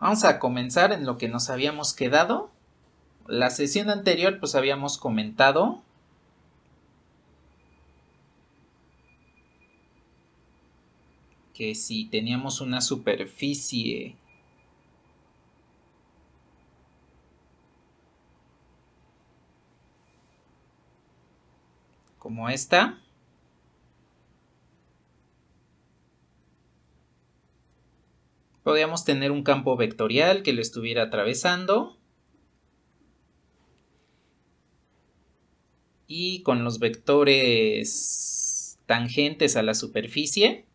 Vamos a comenzar en lo que nos habíamos quedado. La sesión anterior pues habíamos comentado que si teníamos una superficie como esta, podíamos tener un campo vectorial que lo estuviera atravesando y con los vectores tangentes a la superficie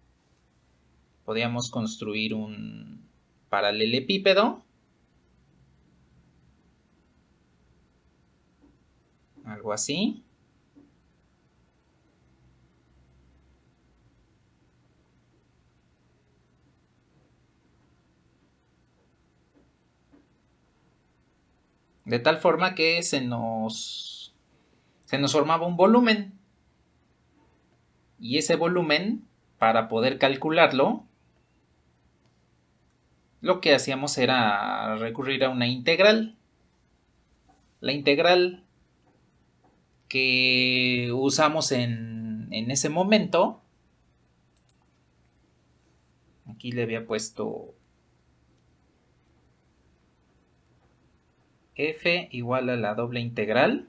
podíamos construir un paralelepípedo, algo así. De tal forma que se nos formaba un volumen. Y ese volumen, para poder calcularlo, lo que hacíamos era recurrir a una integral. La integral que usamos en ese momento, aquí le había puesto f igual a la doble integral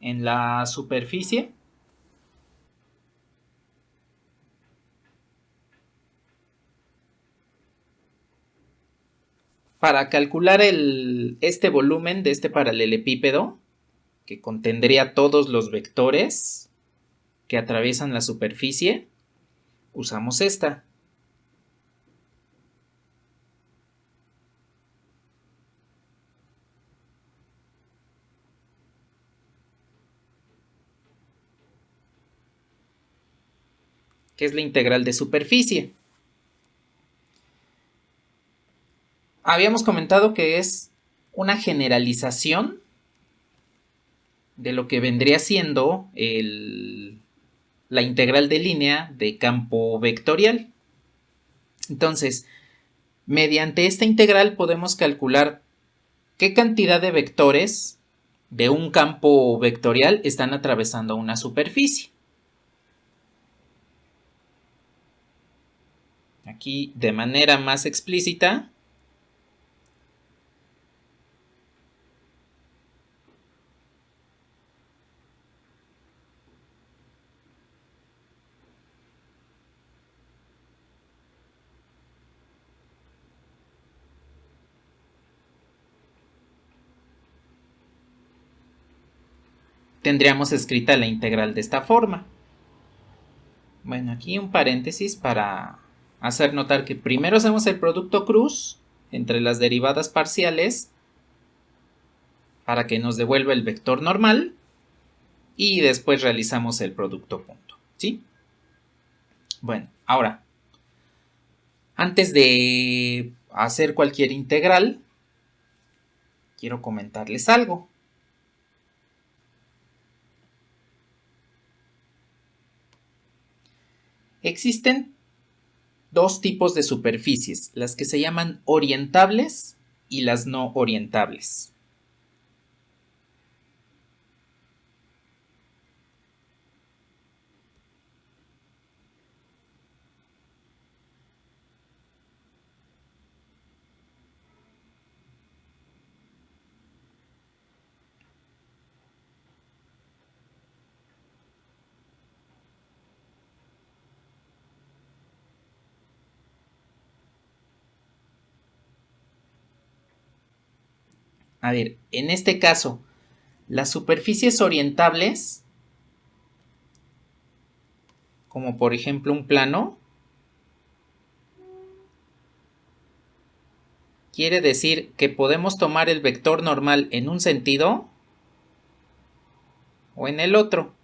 en la superficie para calcular este volumen de este paralelepípedo, que contendría todos los vectores que atraviesan la superficie, usamos esta. Que es la integral de superficie. Habíamos comentado que es una generalización de lo que vendría siendo la integral de línea de campo vectorial. Entonces, mediante esta integral podemos calcular qué cantidad de vectores de un campo vectorial están atravesando una superficie. Aquí, de manera más explícita, tendríamos escrita la integral de esta forma. Bueno, aquí un paréntesis para hacer notar que primero hacemos el producto cruz entre las derivadas parciales para que nos devuelva el vector normal y después realizamos el producto punto, ¿sí? Bueno, ahora, antes de hacer cualquier integral, quiero comentarles algo. Existen dos tipos de superficies, las que se llaman orientables y las no orientables. A ver, en este caso, las superficies orientables, como por ejemplo un plano, quiere decir que podemos tomar el vector normal en un sentido o en el otro.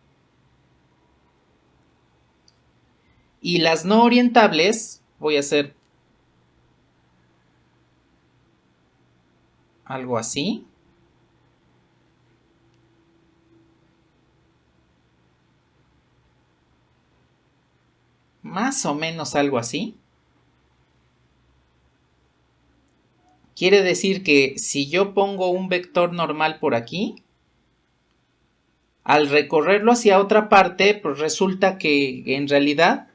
Y las no orientables, voy a hacer algo así. Más o menos algo así. Quiere decir que si yo pongo un vector normal por aquí, al recorrerlo hacia otra parte, pues resulta que en realidad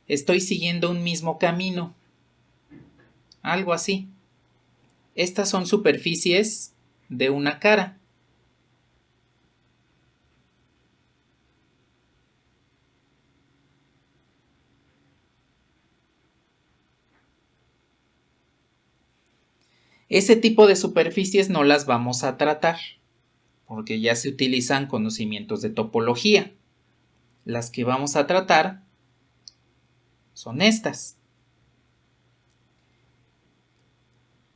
estoy siguiendo un mismo camino. Algo así. Estas son superficies de una cara. Ese tipo de superficies no las vamos a tratar, porque ya se utilizan conocimientos de topología. Las que vamos a tratar son estas.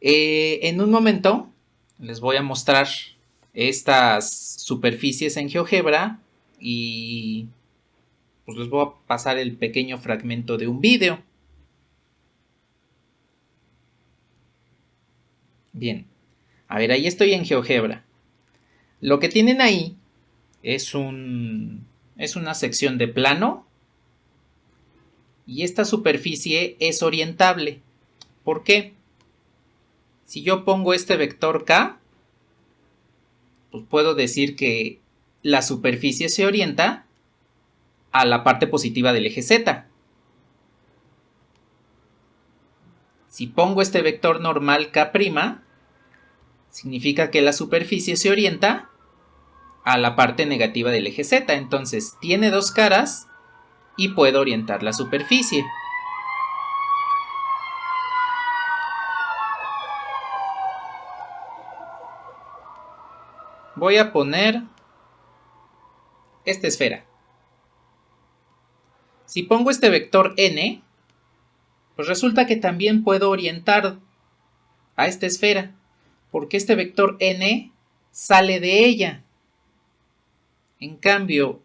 En un momento les voy a mostrar estas superficies en GeoGebra y pues les voy a pasar el pequeño fragmento de un vídeo. Bien, a ver, ahí estoy en GeoGebra. Lo que tienen ahí es una sección de plano y esta superficie es orientable. ¿Por qué? Si yo pongo este vector K, pues puedo decir que la superficie se orienta a la parte positiva del eje Z. Si pongo este vector normal K', significa que la superficie se orienta a la parte negativa del eje Z. Entonces tiene dos caras y puedo orientar la superficie. Voy a poner esta esfera. Si pongo este vector n, pues resulta que también puedo orientar a esta esfera, porque este vector n sale de ella. En cambio,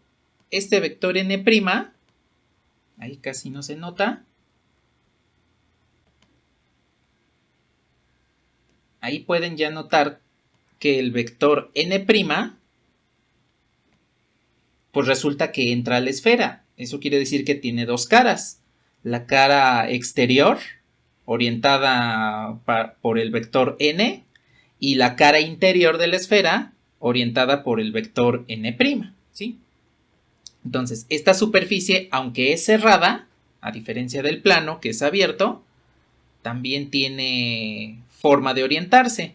este vector n', ahí casi no se nota, ahí pueden ya notar que el vector n', pues resulta que entra a la esfera. Eso quiere decir que tiene dos caras. La cara exterior, orientada por el vector n, y la cara interior de la esfera, orientada por el vector n', ¿sí? Entonces, esta superficie, aunque es cerrada, a diferencia del plano, que es abierto, también tiene forma de orientarse.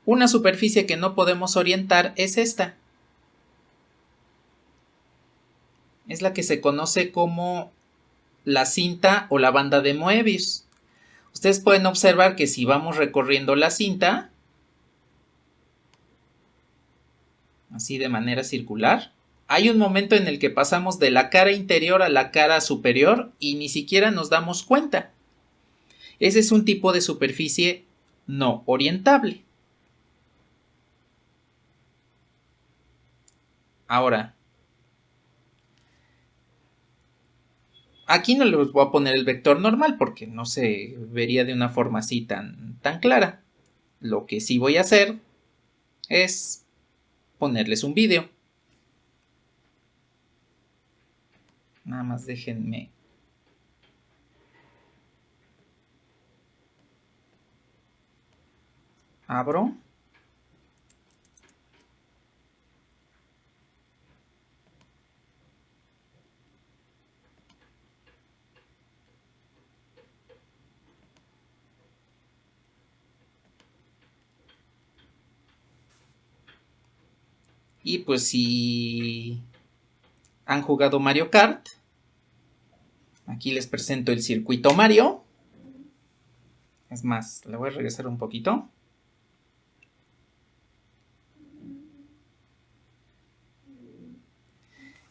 Una superficie que no podemos orientar es esta. Es la que se conoce como la cinta o la banda de Moebius. Ustedes pueden observar que si vamos recorriendo la cinta, así de manera circular, hay un momento en el que pasamos de la cara interior a la cara superior y ni siquiera nos damos cuenta. Ese es un tipo de superficie no orientable. Ahora, aquí no les voy a poner el vector normal porque no se vería de una forma así tan clara. Lo que sí voy a hacer es ponerles un vídeo. Nada más déjenme. Abro. Y pues si han jugado Mario Kart, aquí les presento el circuito Mario. Es más, le voy a regresar un poquito.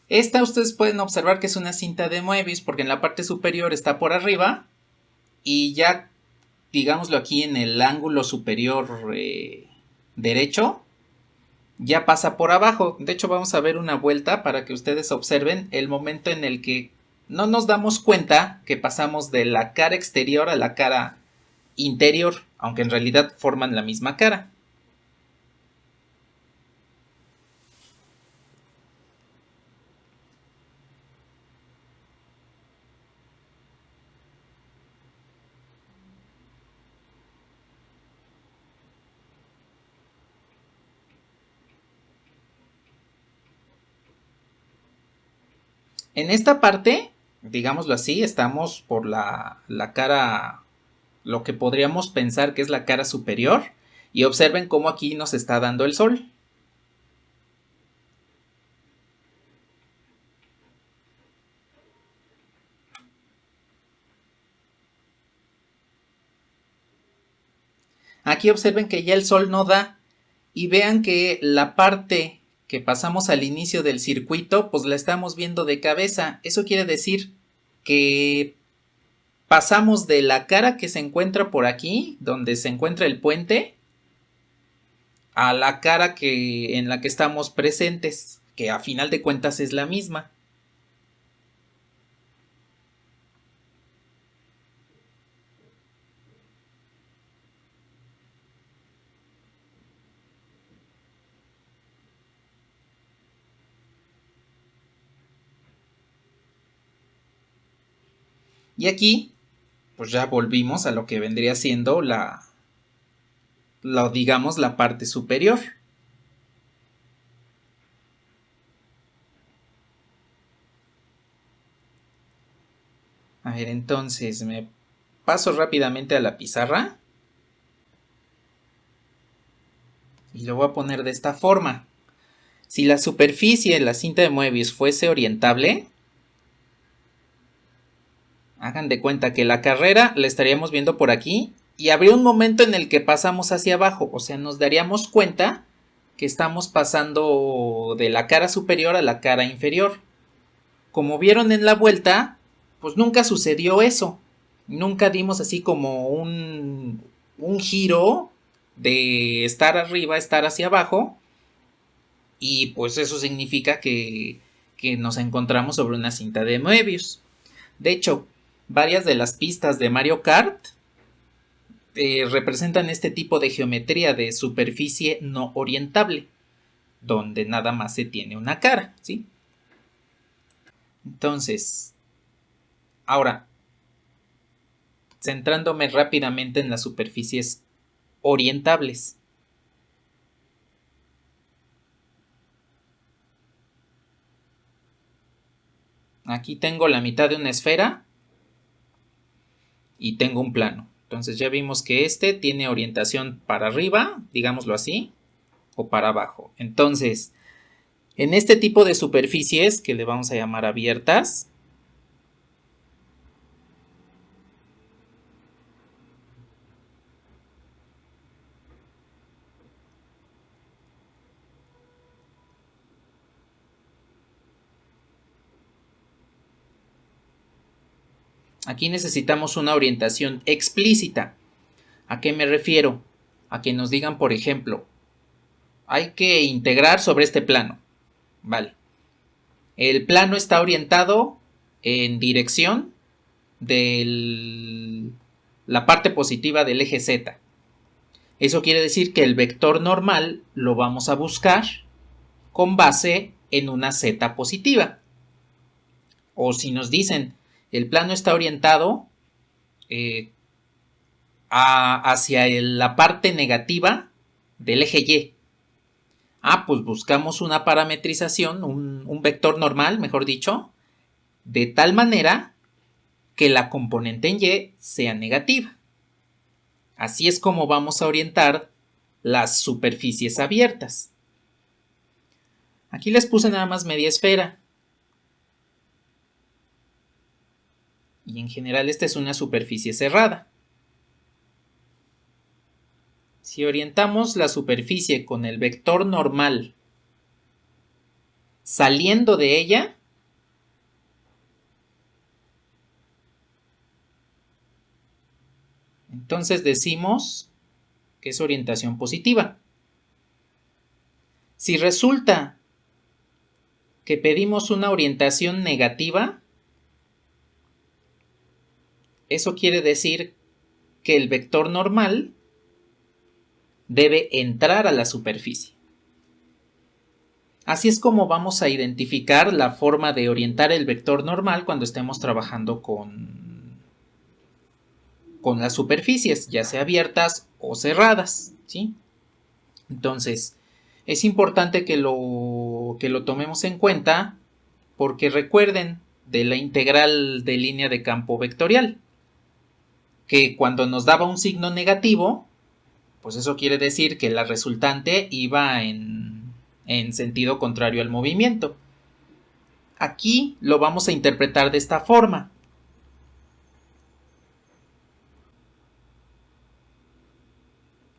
Esta ustedes pueden observar que es una cinta de Moebius porque en la parte superior está por arriba y ya, digámoslo aquí en el ángulo superior derecho, ya pasa por abajo. De hecho, vamos a ver una vuelta para que ustedes observen el momento en el que no nos damos cuenta que pasamos de la cara exterior a la cara interior, aunque en realidad forman la misma cara. En esta parte, digámoslo así, estamos por la cara, lo que podríamos pensar que es la cara superior, y observen cómo aquí nos está dando el sol. Aquí observen que ya el sol no da, y vean que la parte que pasamos al inicio del circuito, pues la estamos viendo de cabeza. Eso quiere decir que pasamos de la cara que se encuentra por aquí, donde se encuentra el puente, a la cara en la que estamos presentes, que a final de cuentas es la misma. Y aquí, pues ya volvimos a lo que vendría siendo digamos, la parte superior. A ver, entonces me paso rápidamente a la pizarra. Y lo voy a poner de esta forma. Si la superficie de la cinta de Möbius fuese orientable, hagan de cuenta que la carrera la estaríamos viendo por aquí y habría un momento en el que pasamos hacia abajo, o sea, nos daríamos cuenta que estamos pasando de la cara superior a la cara inferior. Como vieron en la vuelta, pues nunca sucedió eso. Nunca dimos así como un giro de estar arriba a estar hacia abajo. Y pues eso significa que nos encontramos sobre una cinta de Möbius. De hecho, varias de las pistas de Mario Kart representan este tipo de geometría de superficie no orientable, donde nada más se tiene una cara, ¿sí? Entonces, ahora, centrándome rápidamente en las superficies orientables. Aquí tengo la mitad de una esfera y tengo un plano. Entonces ya vimos que este tiene orientación para arriba, digámoslo así, o para abajo. Entonces, en este tipo de superficies, que le vamos a llamar abiertas, aquí necesitamos una orientación explícita. ¿A qué me refiero? A que nos digan, por ejemplo, hay que integrar sobre este plano. Vale. El plano está orientado en dirección de la parte positiva del eje Z. Eso quiere decir que el vector normal lo vamos a buscar con base en una Z positiva. O si nos dicen, el plano está orientado hacia la parte negativa del eje Y. Pues buscamos una parametrización, un vector normal, mejor dicho, de tal manera que la componente en Y sea negativa. Así es como vamos a orientar las superficies abiertas. Aquí les puse nada más media esfera. Y en general esta es una superficie cerrada. Si orientamos la superficie con el vector normal saliendo de ella, entonces decimos que es orientación positiva. Si resulta que pedimos una orientación negativa, eso quiere decir que el vector normal debe entrar a la superficie. Así es como vamos a identificar la forma de orientar el vector normal cuando estemos trabajando con las superficies, ya sea abiertas o cerradas, ¿sí? Entonces, es importante que lo tomemos en cuenta porque recuerden, de la integral de línea de campo vectorial, que cuando nos daba un signo negativo, pues eso quiere decir que la resultante iba en sentido contrario al movimiento. Aquí lo vamos a interpretar de esta forma.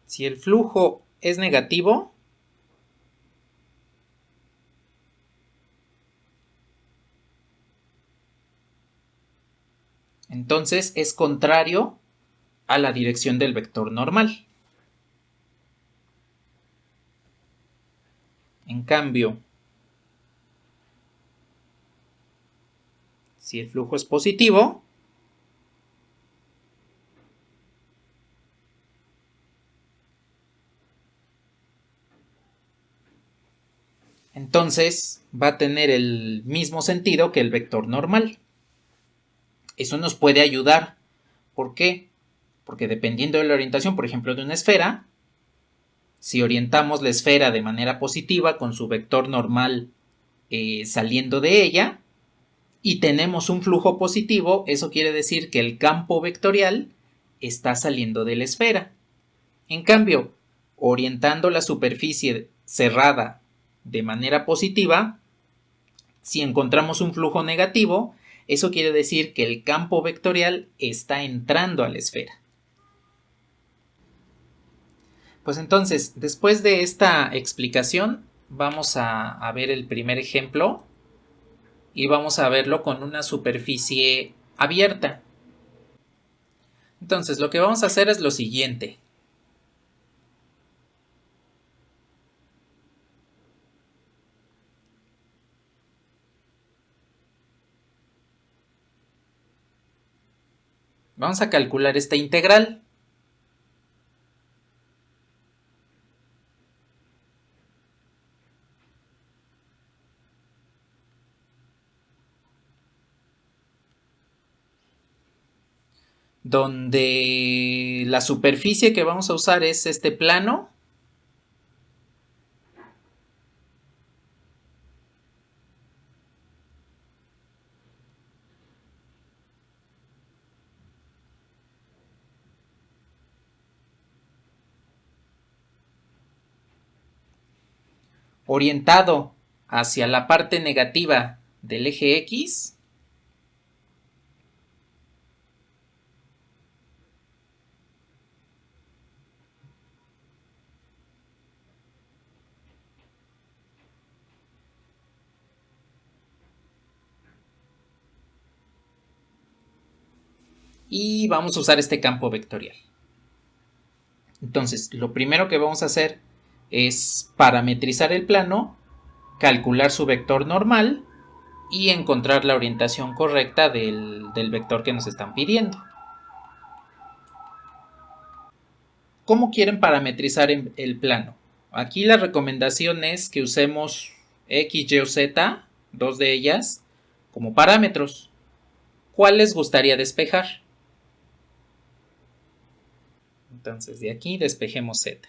Si el flujo es negativo, entonces es contrario a la dirección del vector normal. En cambio, si el flujo es positivo, entonces va a tener el mismo sentido que el vector normal. Eso nos puede ayudar. ¿Por qué? Porque dependiendo de la orientación, por ejemplo, de una esfera, si orientamos la esfera de manera positiva con su vector normal saliendo de ella y tenemos un flujo positivo, eso quiere decir que el campo vectorial está saliendo de la esfera. En cambio, orientando la superficie cerrada de manera positiva, si encontramos un flujo negativo, eso quiere decir que el campo vectorial está entrando a la esfera. Pues entonces, después de esta explicación, vamos a ver el primer ejemplo y vamos a verlo con una superficie abierta. Entonces, lo que vamos a hacer es lo siguiente. Vamos a calcular esta integral. Donde la superficie que vamos a usar es este plano. Orientado hacia la parte negativa del eje X. Y vamos a usar este campo vectorial. Entonces, lo primero que vamos a hacer es parametrizar el plano, calcular su vector normal y encontrar la orientación correcta del vector que nos están pidiendo. ¿Cómo quieren parametrizar el plano? Aquí la recomendación es que usemos X, Y o Z, dos de ellas, como parámetros. ¿Cuál les gustaría despejar? Entonces de aquí despejemos Z.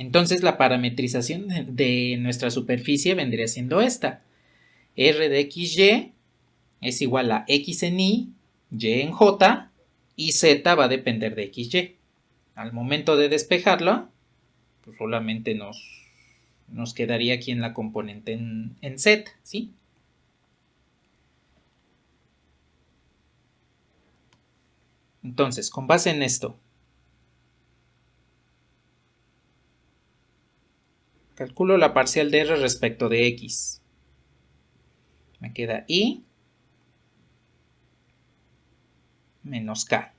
Entonces la parametrización de nuestra superficie vendría siendo esta. R de XY es igual a X en Y en J y Z va a depender de XY. Al momento de despejarlo, pues solamente nos quedaría aquí en la componente en Z, ¿sí? Entonces, con base en esto, calculo la parcial de R respecto de X. Me queda Y menos K.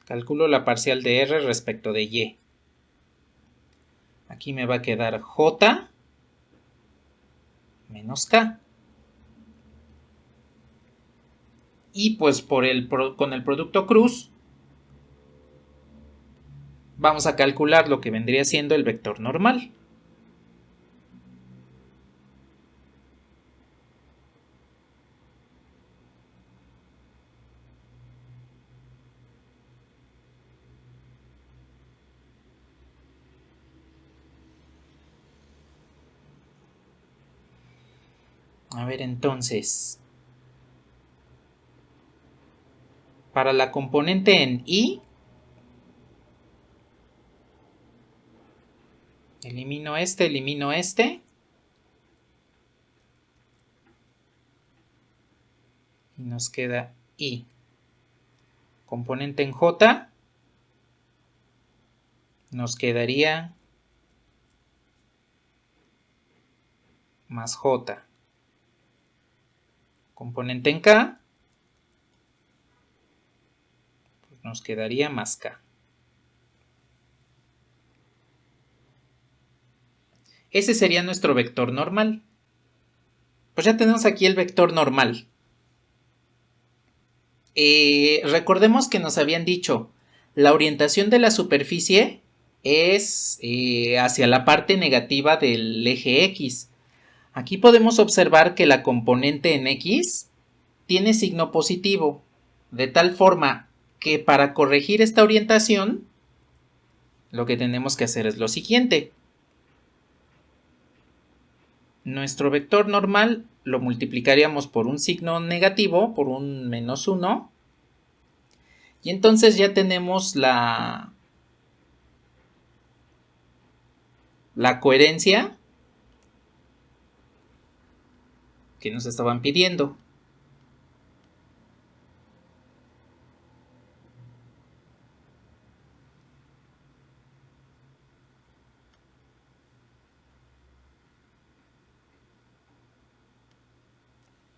Calculo la parcial de R respecto de Y. Aquí me va a quedar J menos K. Y pues con el producto cruz vamos a calcular lo que vendría siendo el vector normal. A ver, entonces, para la componente en I, elimino este, y nos queda I. Componente en J, nos quedaría más J. Componente en K, pues nos quedaría más K. Ese sería nuestro vector normal. Pues ya tenemos aquí el vector normal. Recordemos que nos habían dicho, la orientación de la superficie es hacia la parte negativa del eje X. Aquí podemos observar que la componente en X tiene signo positivo, de tal forma que para corregir esta orientación, lo que tenemos que hacer es lo siguiente. Nuestro vector normal lo multiplicaríamos por un signo negativo, por un menos 1, y entonces ya tenemos la coherencia que nos estaban pidiendo.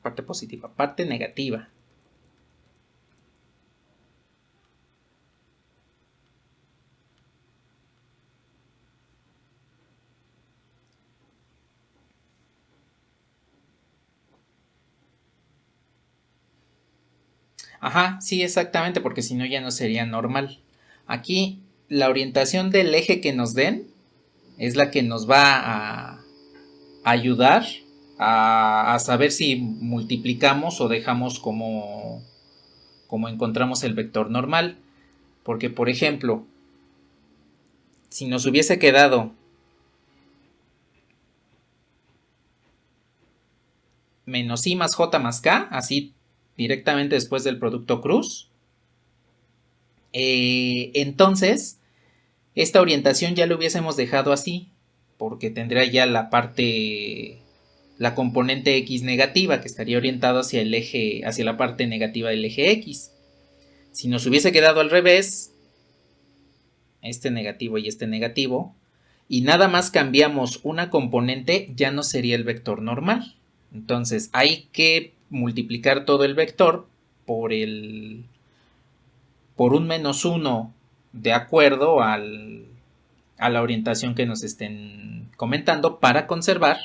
Parte positiva, parte negativa. Ajá, sí, exactamente, porque si no ya no sería normal. Aquí la orientación del eje que nos den es la que nos va a ayudar a saber si multiplicamos o dejamos como encontramos el vector normal. Porque, por ejemplo, si nos hubiese quedado menos I más J más K, así directamente después del producto cruz, entonces esta orientación ya lo hubiésemos dejado así, porque tendría ya la parte, la componente X negativa, que estaría orientado hacia el eje, hacia la parte negativa del eje X. Si nos hubiese quedado al revés, este negativo y nada más cambiamos una componente, ya no sería el vector normal. Entonces hay que multiplicar todo el vector por un menos 1 de acuerdo a la orientación que nos estén comentando para conservar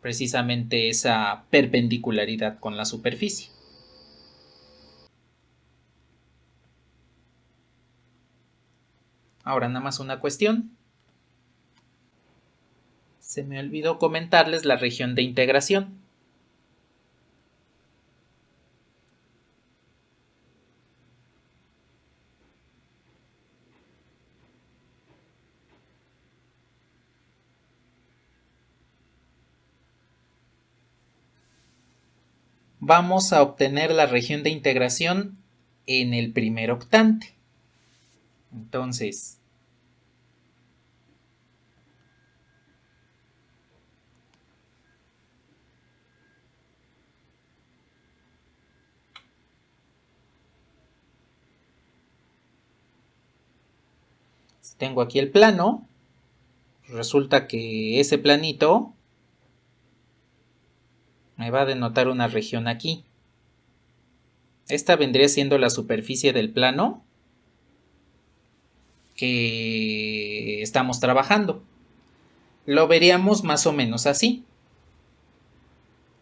precisamente esa perpendicularidad con la superficie. Ahora nada más una cuestión. Se me olvidó comentarles la región de integración. Vamos a obtener la región de integración en el primer octante. Entonces, tengo aquí el plano. Resulta que ese planito me va a denotar una región aquí. Esta vendría siendo la superficie del plano que estamos trabajando. Lo veríamos más o menos así.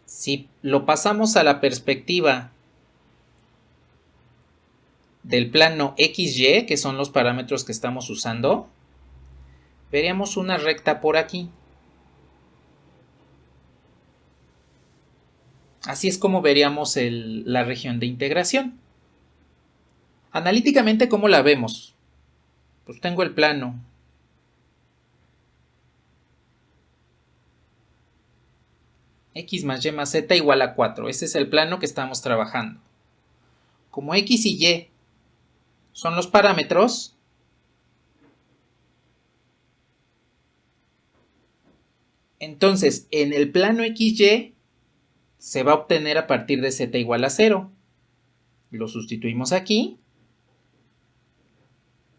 Si lo pasamos a la perspectiva del plano XY, que son los parámetros que estamos usando, veríamos una recta por aquí. Así es como veríamos la región de integración. Analíticamente, ¿cómo la vemos? Pues tengo el plano. X más Y más Z igual a 4. Ese es el plano que estamos trabajando. Como X y Y son los parámetros, entonces en el plano XY se va a obtener a partir de Z igual a 0. Lo sustituimos aquí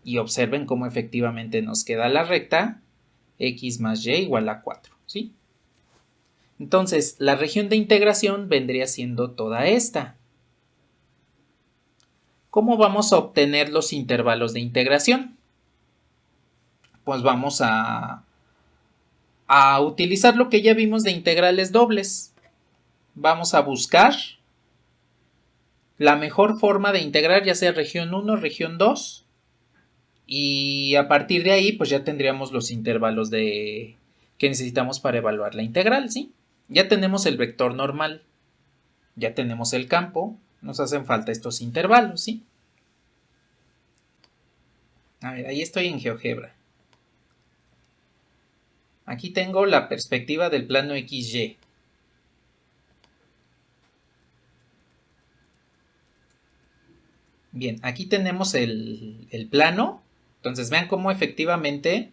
y observen cómo efectivamente nos queda la recta X más Y igual a 4, ¿sí? Entonces, la región de integración vendría siendo toda esta. ¿Cómo vamos a obtener los intervalos de integración? Pues vamos a utilizar lo que ya vimos de integrales dobles. Vamos a buscar la mejor forma de integrar, ya sea región 1, región 2. Y a partir de ahí, pues ya tendríamos los intervalos que necesitamos para evaluar la integral, ¿sí? Ya tenemos el vector normal, ya tenemos el campo, nos hacen falta estos intervalos, ¿sí? A ver, ahí estoy en GeoGebra. Aquí tengo la perspectiva del plano XY. Bien, aquí tenemos el plano. Entonces vean cómo efectivamente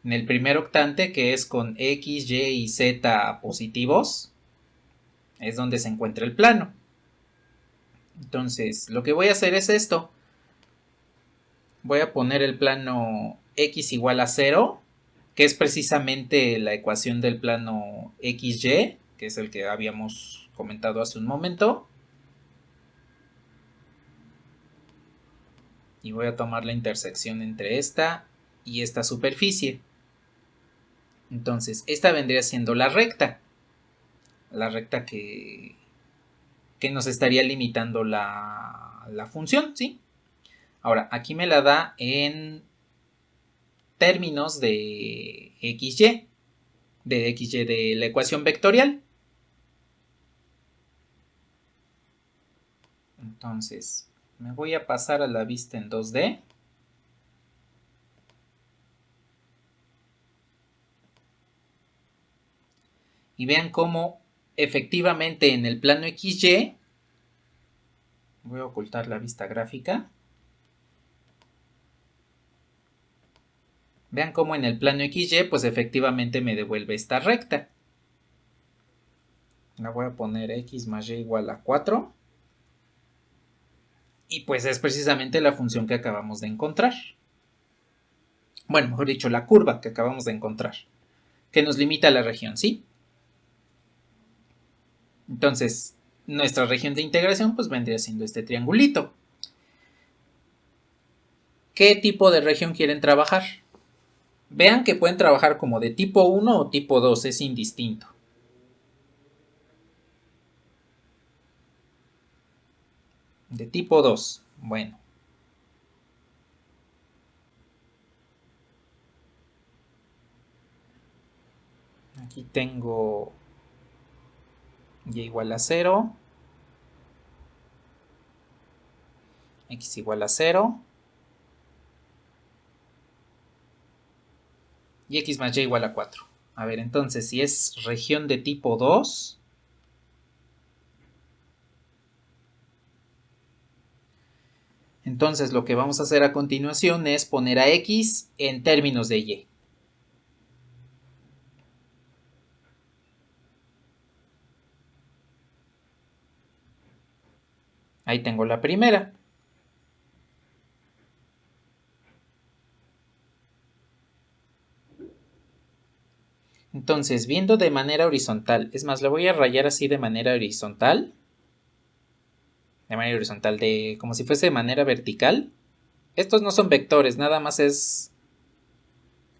en el primer octante, que es con X, Y y Z positivos, es donde se encuentra el plano. Entonces lo que voy a hacer es esto. Voy a poner el plano X igual a 0, que es precisamente la ecuación del plano XY, que es el que habíamos comentado hace un momento. Y voy a tomar la intersección entre esta y esta superficie. Entonces, esta vendría siendo la recta que nos estaría limitando la función, ¿sí? Ahora, aquí me la da en términos de XY, de la ecuación vectorial. Entonces, me voy a pasar a la vista en 2D. Y vean cómo efectivamente en el plano XY, voy a ocultar la vista gráfica. Vean cómo en el plano XY, pues efectivamente me devuelve esta recta. La voy a poner X más Y igual a 4. Y pues es precisamente la función que acabamos de encontrar. Bueno, mejor dicho, la curva que acabamos de encontrar, que nos limita a la región, ¿sí? Entonces, nuestra región de integración pues vendría siendo este triangulito. ¿Qué tipo de región quieren trabajar? Vean que pueden trabajar como de tipo 1 o tipo 2, es indistinto. De tipo 2, bueno. Aquí tengo y igual a 0. X igual a 0. Y X más Y igual a 4. A ver, entonces, si es región de tipo 2, entonces lo que vamos a hacer a continuación es poner a X en términos de Y. Ahí tengo la primera. Entonces, viendo de manera horizontal, es más, le voy a rayar así de manera horizontal. De manera horizontal, como si fuese de manera vertical. Estos no son vectores, nada más es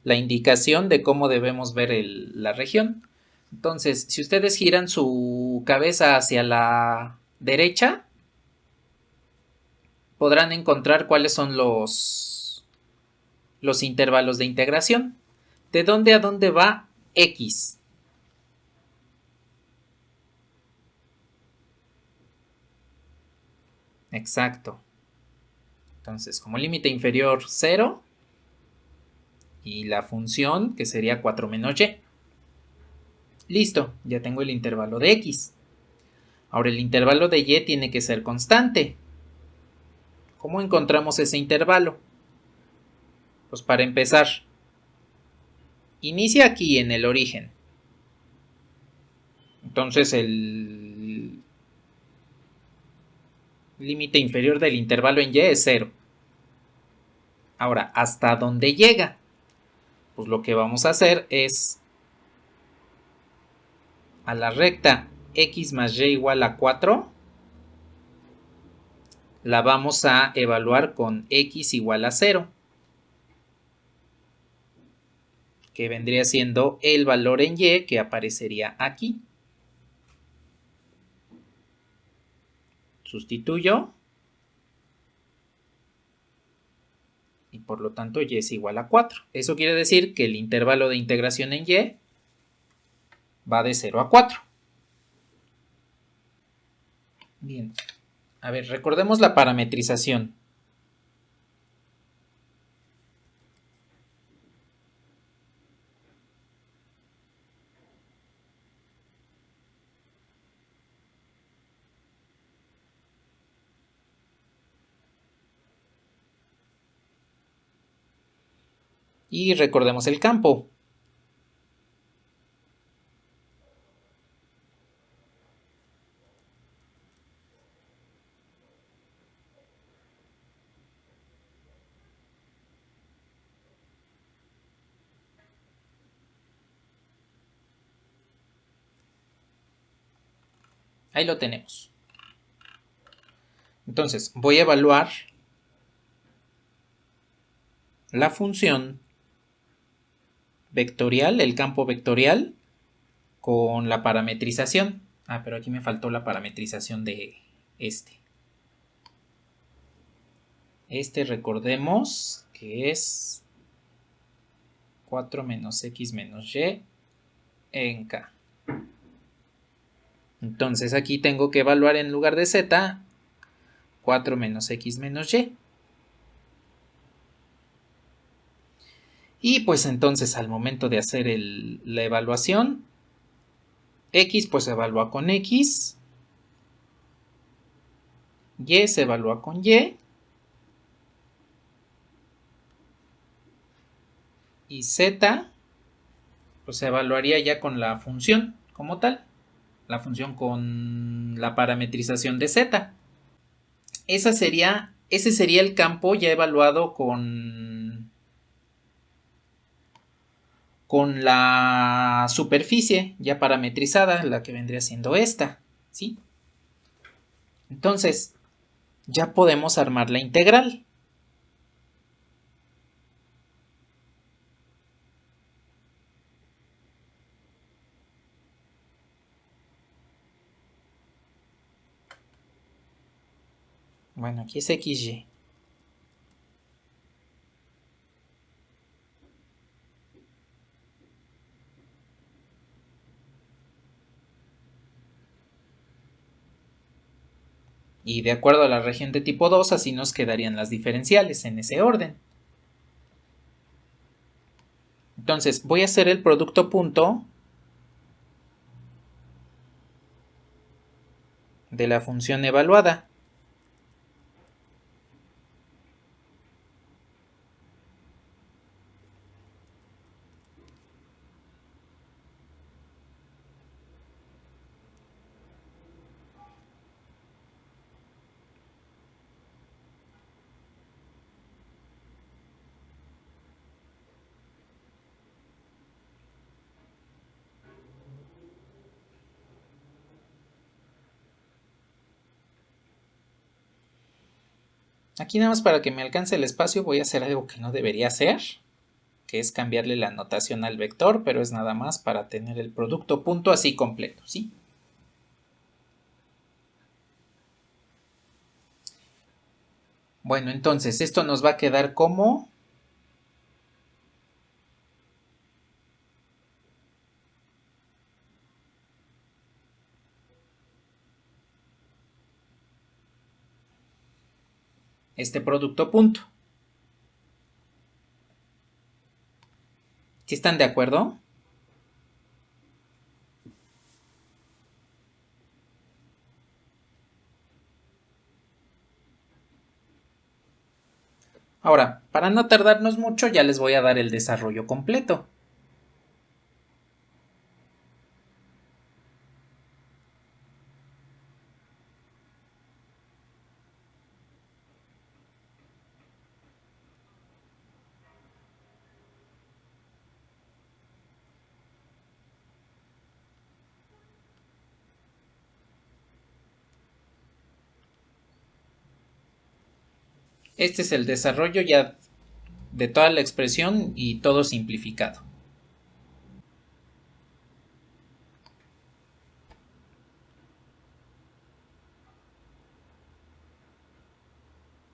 la indicación de cómo debemos ver la región. Entonces, si ustedes giran su cabeza hacia la derecha, podrán encontrar cuáles son los intervalos de integración. ¿De dónde a dónde va x? Exacto. Entonces, como límite inferior 0 y la función que sería 4 menos y. Listo, ya tengo el intervalo de x. Ahora el intervalo de y tiene que ser constante. ¿Cómo encontramos ese intervalo? Pues para empezar, inicia aquí en el origen. Entonces el límite inferior del intervalo en y es 0. Ahora, ¿hasta dónde llega? Pues lo que vamos a hacer es a la recta x más y igual a 4, la vamos a evaluar con x igual a 0, que vendría siendo el valor en y que aparecería aquí. Sustituyo y por lo tanto y es igual a 4. Eso quiere decir que el intervalo de integración en y va de 0 a 4. Bien, a ver, recordemos la parametrización. Y recordemos el campo. Ahí lo tenemos. Entonces, voy a evaluar la función vectorial, el campo vectorial, con la parametrización. Ah, pero aquí me faltó la parametrización de este. Este recordemos que es 4 menos x menos y en k. Entonces aquí tengo que evaluar en lugar de z 4 menos x menos y. Y pues entonces al momento de hacer la evaluación, x pues se evalúa con x, y se evalúa con y z pues se evaluaría ya con la función como tal, la función con la parametrización de z. Ese sería el campo ya evaluado con la superficie ya parametrizada, la que vendría siendo esta, ¿sí? Entonces, ya podemos armar la integral. Bueno, aquí es xy. Y de acuerdo a la región de tipo 2, así nos quedarían las diferenciales en ese orden. Entonces, voy a hacer el producto punto de la función evaluada. Aquí nada más para que me alcance el espacio voy a hacer algo que no debería hacer, que es cambiarle la notación al vector, pero es nada más para tener el producto punto así completo, ¿sí? Bueno, entonces esto nos va a quedar como este producto punto. ¿Sí están de acuerdo? Ahora, para no tardarnos mucho, ya les voy a dar el desarrollo completo. Este es el desarrollo ya de toda la expresión y todo simplificado.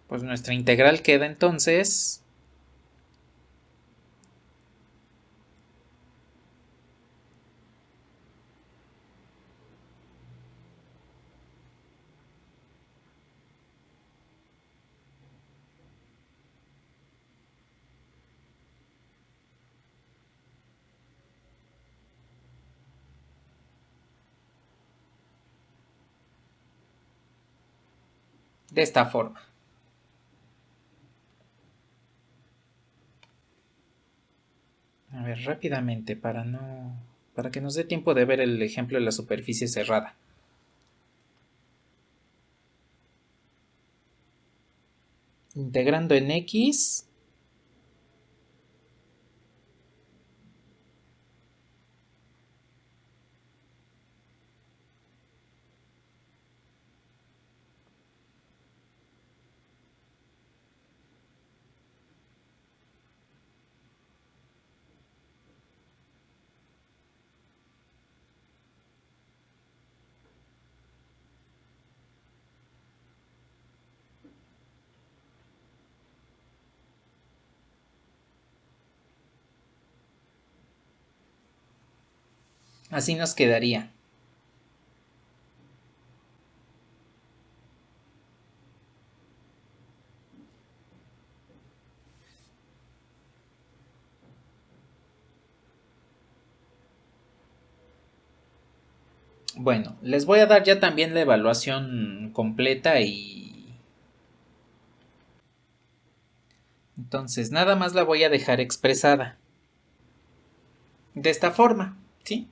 Pues nuestra integral queda entonces de esta forma. A ver, rápidamente, para que nos dé tiempo de ver el ejemplo de la superficie cerrada. Integrando en X. Así nos quedaría. Bueno, les voy a dar ya también la evaluación completa y entonces nada más la voy a dejar expresada de esta forma, ¿sí?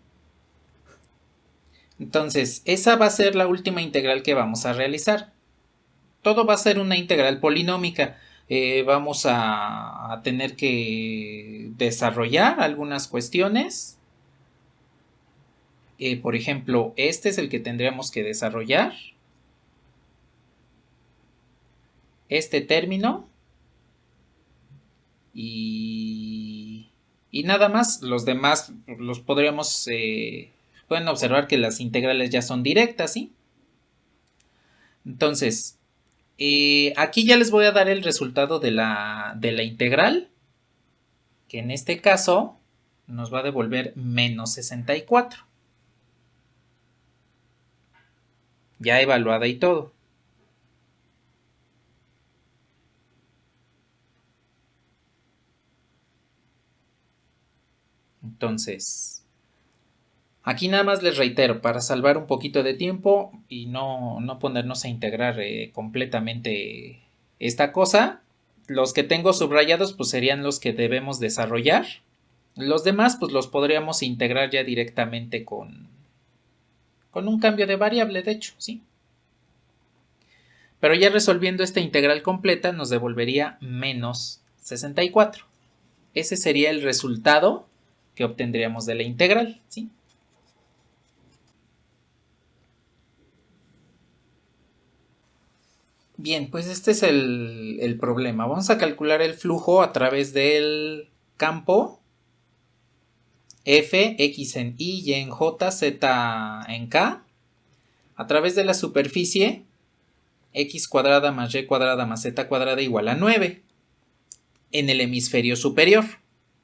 Entonces, esa va a ser la última integral que vamos a realizar. Todo va a ser una integral polinómica. Vamos a tener que desarrollar algunas cuestiones. Por ejemplo, este es el que tendríamos que desarrollar. Este término. Y nada más. Los demás los podríamos... pueden observar que las integrales ya son directas, ¿sí? Entonces, aquí ya les voy a dar el resultado de la integral, que en este caso nos va a devolver menos 64. Ya evaluada y todo. Entonces, aquí nada más les reitero, para salvar un poquito de tiempo y no ponernos a integrar completamente esta cosa, los que tengo subrayados pues serían los que debemos desarrollar. Los demás pues los podríamos integrar ya directamente con un cambio de variable, de hecho, ¿sí? Pero ya resolviendo esta integral completa nos devolvería menos 64. Ese sería el resultado que obtendríamos de la integral, ¿sí? Bien, pues este es el problema. Vamos a calcular el flujo a través del campo f, x en y en j, z en k, a través de la superficie x cuadrada más y cuadrada más z cuadrada igual a 9 en el hemisferio superior.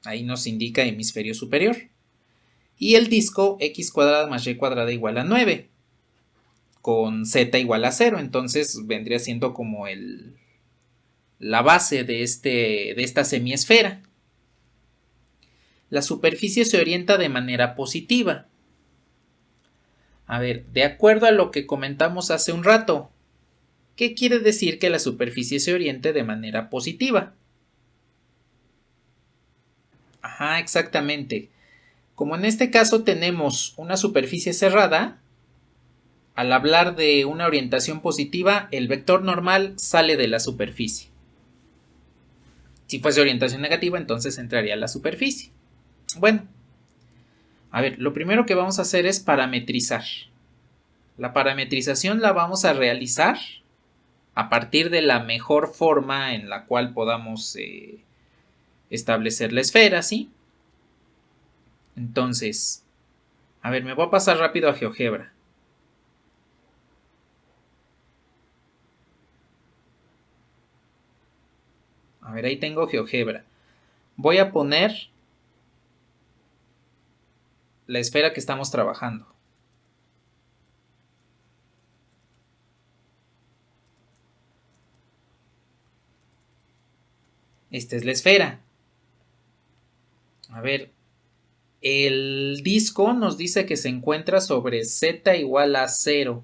Ahí nos indica hemisferio superior. Y el disco x cuadrada más y cuadrada igual a 9 con z igual a 0. Entonces vendría siendo como la base de esta semiesfera. La superficie se orienta de manera positiva. A ver, de acuerdo a lo que comentamos hace un rato, ¿qué quiere decir que la superficie se oriente de manera positiva? Ajá, exactamente. Como en este caso tenemos una superficie cerrada, al hablar de una orientación positiva, el vector normal sale de la superficie. Si fuese orientación negativa, entonces entraría a la superficie. Bueno, a ver, lo primero que vamos a hacer es parametrizar. La parametrización la vamos a realizar a partir de la mejor forma en la cual podamos establecer la esfera, ¿sí? Entonces, a ver, me voy a pasar rápido a GeoGebra. A ver, ahí tengo GeoGebra. Voy a poner la esfera que estamos trabajando. Esta es la esfera. A ver, el disco nos dice que se encuentra sobre z igual a 0.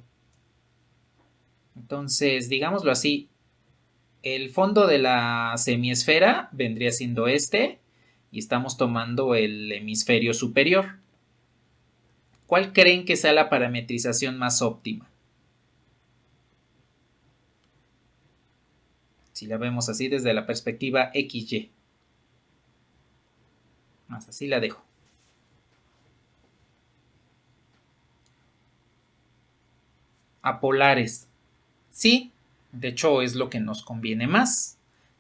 Entonces, digámoslo así, el fondo de la semiesfera vendría siendo este y estamos tomando el hemisferio superior. ¿Cuál creen que sea la parametrización más óptima? Si la vemos así desde la perspectiva XY. Más así la dejo. Apolares. Sí, de hecho es lo que nos conviene más.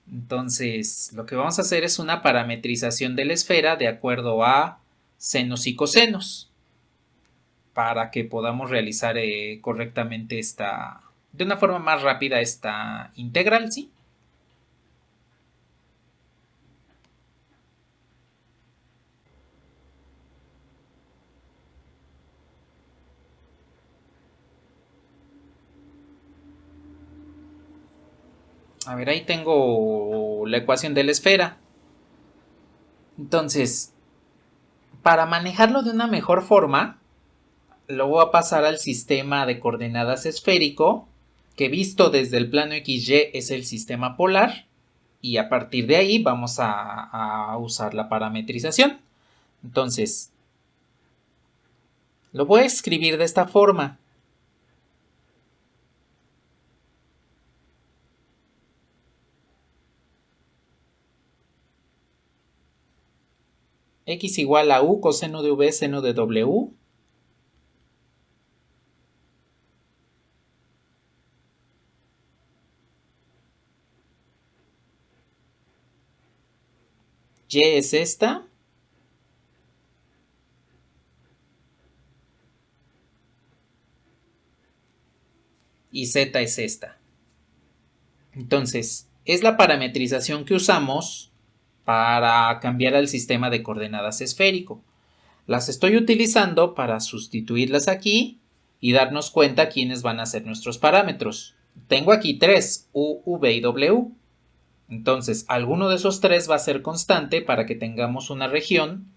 Entonces, lo que vamos a hacer es una parametrización de la esfera de acuerdo a senos y cosenos para que podamos realizar correctamente de una forma más rápida esta integral, ¿sí? A ver, ahí tengo la ecuación de la esfera. Entonces, para manejarlo de una mejor forma, lo voy a pasar al sistema de coordenadas esférico, que visto desde el plano XY es el sistema polar, y a partir de ahí vamos a usar la parametrización. Entonces, lo voy a escribir de esta forma. X igual a U coseno de V seno de W. Y es esta. Y Z es esta. Entonces, es la parametrización que usamos para cambiar al sistema de coordenadas esférico. Las estoy utilizando para sustituirlas aquí y darnos cuenta quiénes van a ser nuestros parámetros. Tengo aquí tres, U, V y W. Entonces, alguno de esos tres va a ser constante para que tengamos una región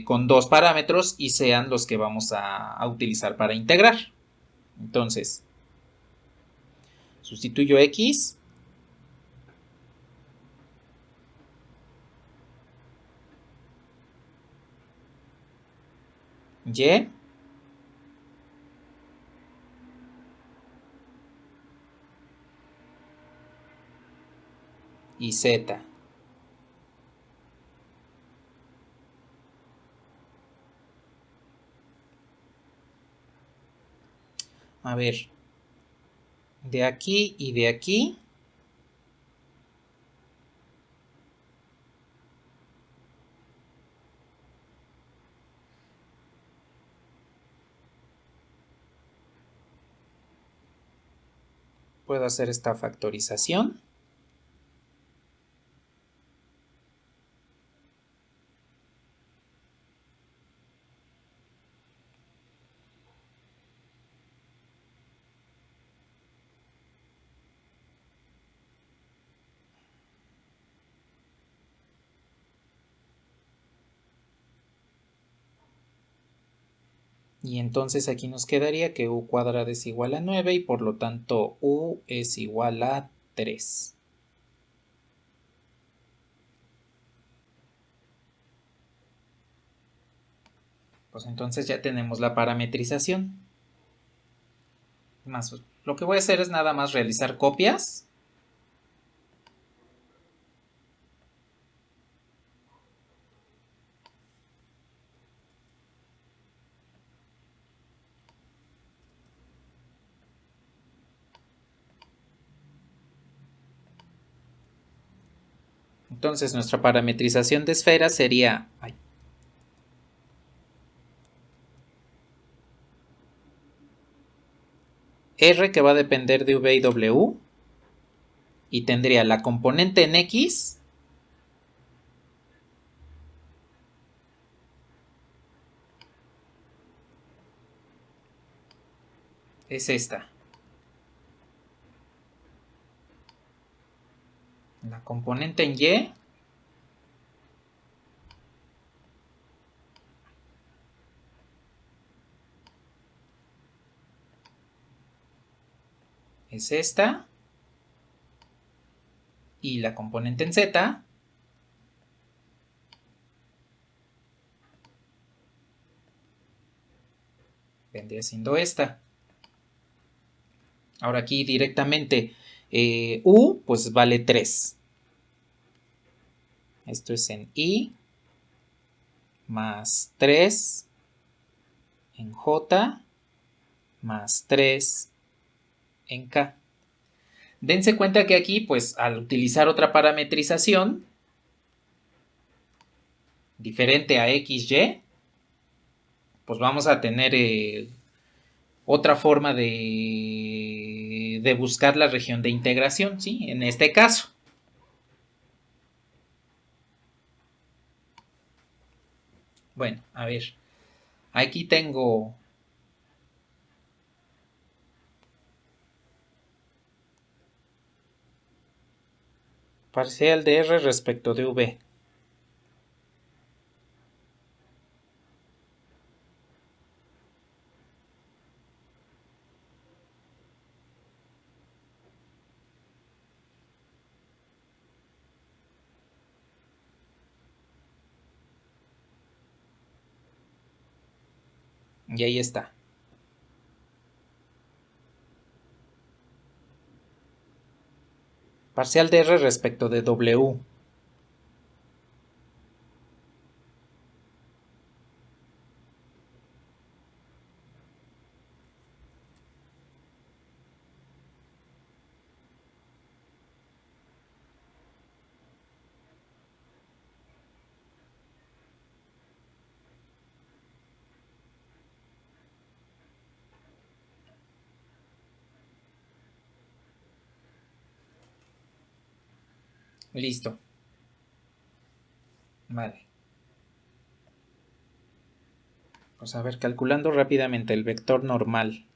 con dos parámetros y sean los que vamos a utilizar para integrar. Entonces, sustituyo X. Y. Y Z. A ver, de aquí y de aquí. puedo hacer esta factorización. Y entonces aquí nos quedaría que u cuadrado es igual a 9 y por lo tanto u es igual a 3. Pues entonces ya tenemos la parametrización. Más, lo que voy a hacer es nada más realizar copias. Entonces nuestra parametrización de esfera sería R, que va a depender de V y W, y tendría la componente en X es esta. La componente en Y es esta. Y la componente en Z vendría siendo esta. Ahora aquí directamente U pues vale 3. Esto es en I más 3 en J más 3 en K. Dense cuenta que aquí, pues al utilizar otra parametrización diferente a XY, pues vamos a tener otra forma de buscar la región de integración, ¿sí? En este caso. Bueno, a ver. Aquí tengo parcial de R respecto de V. Y ahí está. Parcial de R respecto de W. Listo. Vale. Pues a ver, calculando rápidamente el vector normal.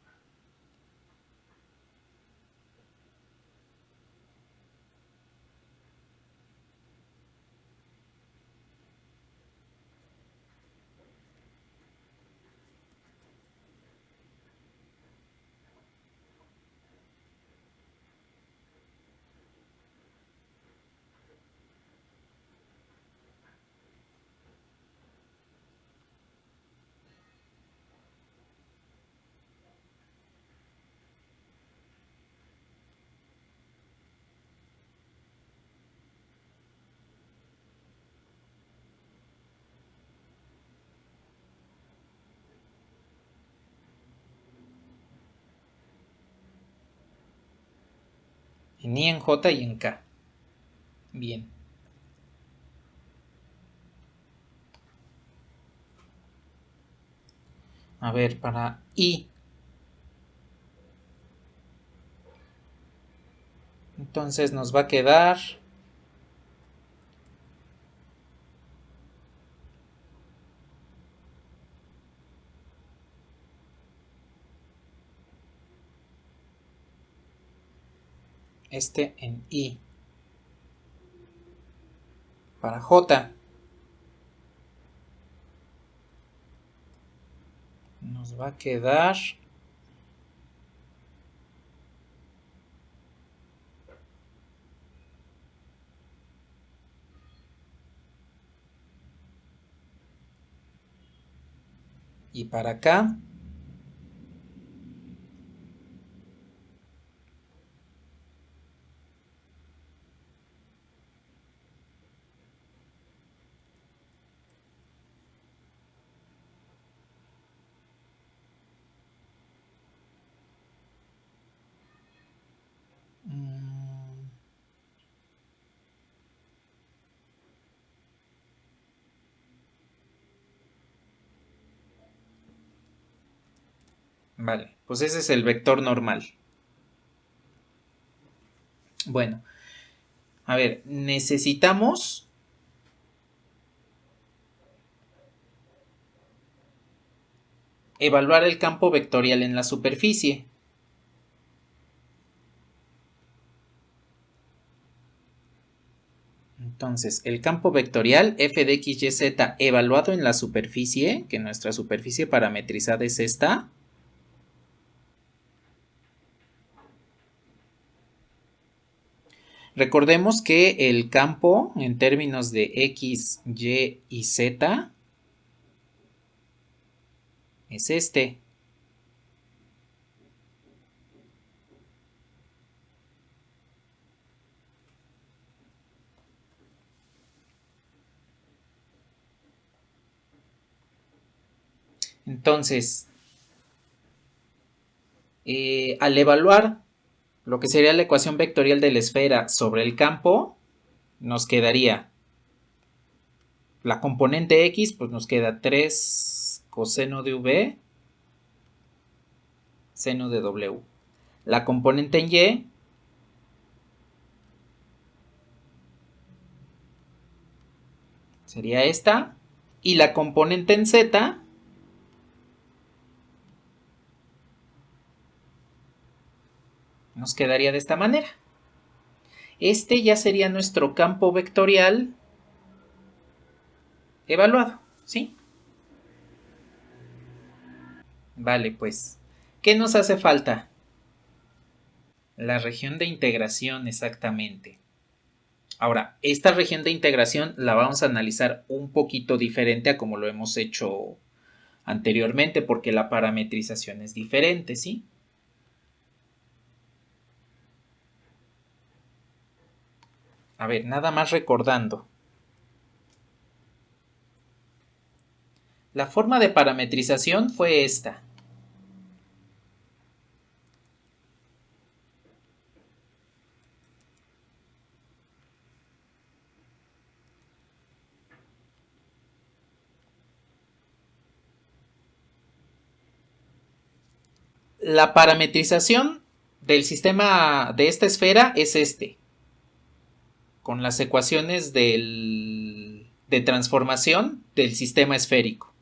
En I, en J y en K. Bien. A ver, para I. Entonces nos va a quedar este en I. Para J nos va a quedar y para acá vale, pues ese es el vector normal. Bueno, a ver, necesitamos evaluar el campo vectorial en la superficie. Entonces, el campo vectorial f de x, y, z evaluado en la superficie, que nuestra superficie parametrizada es esta. Recordemos que el campo en términos de x, y z es este. Entonces, al evaluar lo que sería la ecuación vectorial de la esfera sobre el campo, nos quedaría la componente x, pues nos queda 3 coseno de v, seno de w. La componente en y sería esta, y la componente en z nos quedaría de esta manera. Este ya sería nuestro campo vectorial evaluado, ¿sí? Vale, pues, ¿qué nos hace falta? La región de integración, exactamente. Ahora, esta región de integración la vamos a analizar un poquito diferente a como lo hemos hecho anteriormente, porque la parametrización es diferente, ¿sí? A ver, nada más recordando. La forma de parametrización fue esta. La parametrización del sistema de esta esfera es este, con las ecuaciones de transformación del sistema esférico,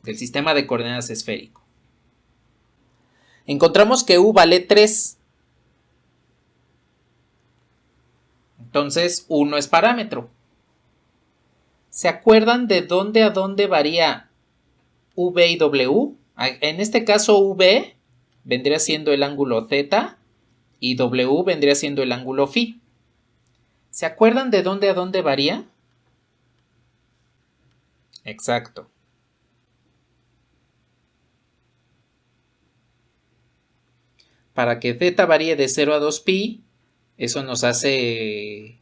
del sistema de coordenadas esférico. Encontramos que u vale 3. Entonces, 1 es parámetro. ¿Se acuerdan de dónde a dónde varía v y w? En este caso, v vendría siendo el ángulo θ y w vendría siendo el ángulo φ. ¿Se acuerdan de dónde a dónde varía? Exacto. Para que θ varíe de 0 a 2π, eso nos hace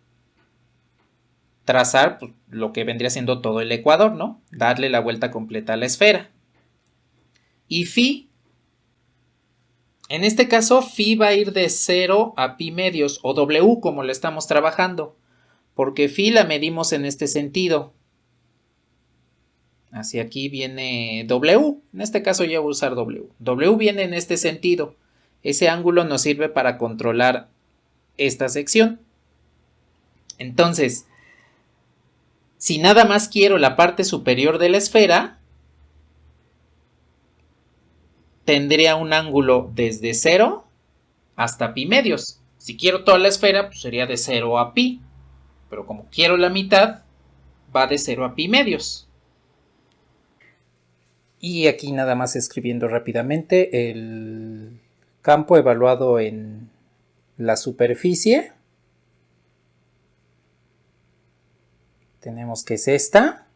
trazar pues, lo que vendría siendo todo el ecuador, ¿no? Darle la vuelta completa a la esfera. Y φ, en este caso, φ va a ir de 0 a pi medios, o w como lo estamos trabajando, porque φ la medimos en este sentido. Hacia aquí viene w, en este caso yo voy a usar w. W viene en este sentido. Ese ángulo nos sirve para controlar esta sección. Entonces, si nada más quiero la parte superior de la esfera, tendría un ángulo desde 0 hasta pi medios. Si quiero toda la esfera, pues sería de 0 a pi. Pero como quiero la mitad, va de 0 a pi medios. Y aquí nada más escribiendo rápidamente el campo evaluado en la superficie. Tenemos que es esta.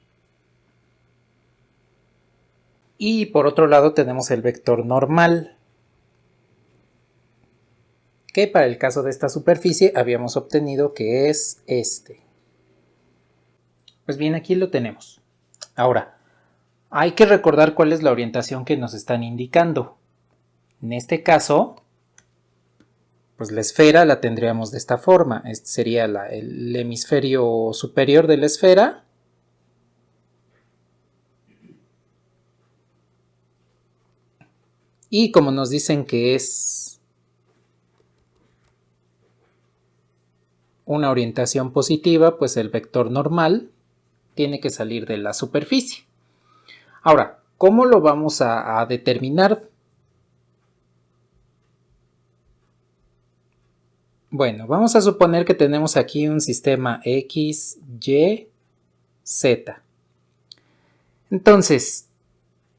Y por otro lado tenemos el vector normal, que para el caso de esta superficie habíamos obtenido que es este. Pues bien, aquí lo tenemos. Ahora, hay que recordar cuál es la orientación que nos están indicando. En este caso, pues la esfera la tendríamos de esta forma. Este sería el hemisferio superior de la esfera. Y como nos dicen que es una orientación positiva, pues el vector normal tiene que salir de la superficie. Ahora, ¿cómo lo vamos a determinar? Bueno, vamos a suponer que tenemos aquí un sistema X, Y, Z. Entonces,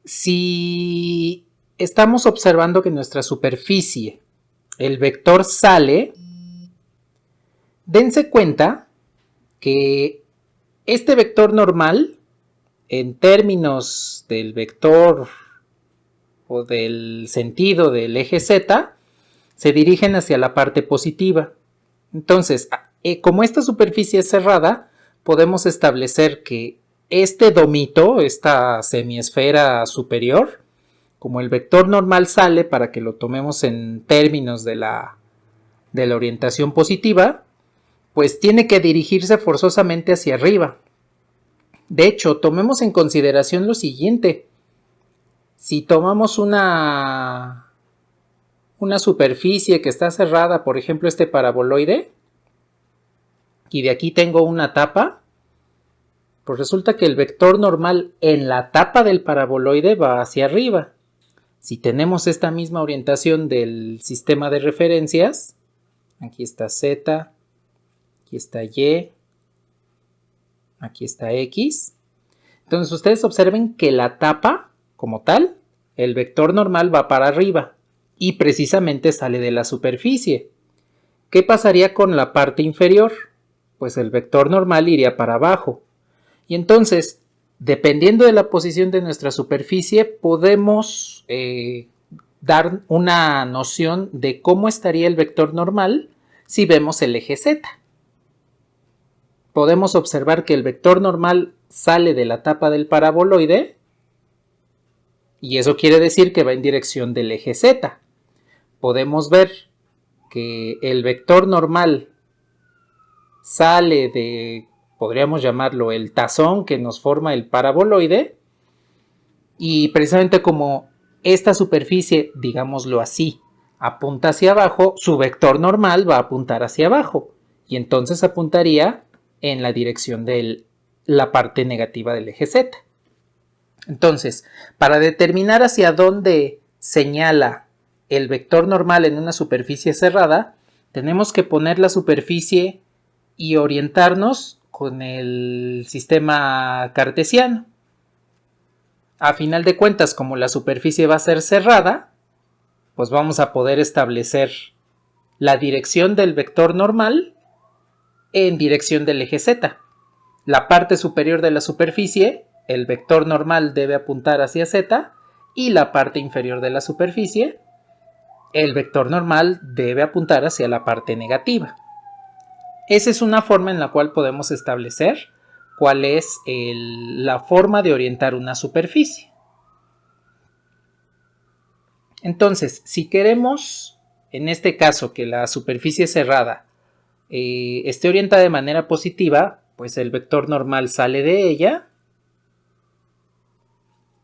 si estamos observando que nuestra superficie, el vector sale, dense cuenta que este vector normal, en términos del vector o del sentido del eje Z, se dirigen hacia la parte positiva. Entonces, como esta superficie es cerrada, podemos establecer que este domito, esta semiesfera superior, como el vector normal sale para que lo tomemos en términos de la orientación positiva, pues tiene que dirigirse forzosamente hacia arriba. De hecho, tomemos en consideración lo siguiente. Si tomamos una superficie que está cerrada, por ejemplo este paraboloide, y de aquí tengo una tapa, pues resulta que el vector normal en la tapa del paraboloide va hacia arriba. Si tenemos esta misma orientación del sistema de referencias, aquí está Z, aquí está Y, aquí está X. Entonces ustedes observen que la tapa, como tal, el vector normal va para arriba y precisamente sale de la superficie. ¿Qué pasaría con la parte inferior? Pues el vector normal iría para abajo. Y entonces, dependiendo de la posición de nuestra superficie, podemos dar una noción de cómo estaría el vector normal si vemos el eje Z. Podemos observar que el vector normal sale de la tapa del paraboloide y eso quiere decir que va en dirección del eje Z. Podemos ver que el vector normal sale de, podríamos llamarlo, el tazón que nos forma el paraboloide, y precisamente como esta superficie, digámoslo así, apunta hacia abajo, su vector normal va a apuntar hacia abajo y entonces apuntaría en la dirección de la parte negativa del eje Z. Entonces, para determinar hacia dónde señala el vector normal en una superficie cerrada, tenemos que poner la superficie y orientarnos con el sistema cartesiano. A final de cuentas, como la superficie va a ser cerrada, pues vamos a poder establecer la dirección del vector normal en dirección del eje Z. La parte superior de la superficie, el vector normal debe apuntar hacia Z, y la parte inferior de la superficie, el vector normal debe apuntar hacia la parte negativa. Esa es una forma en la cual podemos establecer cuál es la forma de orientar una superficie. Entonces, si queremos, en este caso, que la superficie cerrada esté orientada de manera positiva, pues el vector normal sale de ella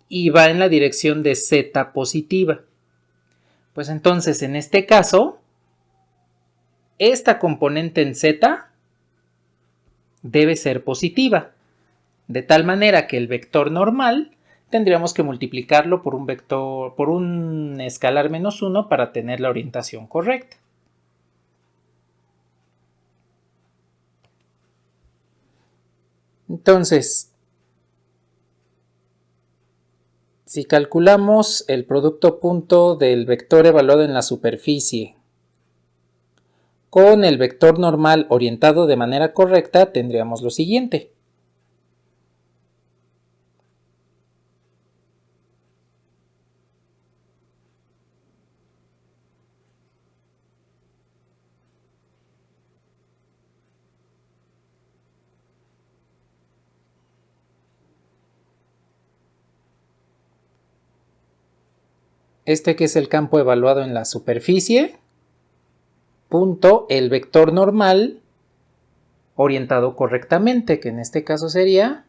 y va en la dirección de Z positiva. Pues entonces, en este caso, esta componente en z debe ser positiva, de tal manera que el vector normal tendríamos que multiplicarlo por un vector, por un escalar menos 1 para tener la orientación correcta. Entonces, si calculamos el producto punto del vector evaluado en la superficie con el vector normal orientado de manera correcta, tendríamos lo siguiente. Este que es el campo evaluado en la superficie, punto el vector normal orientado correctamente, que en este caso sería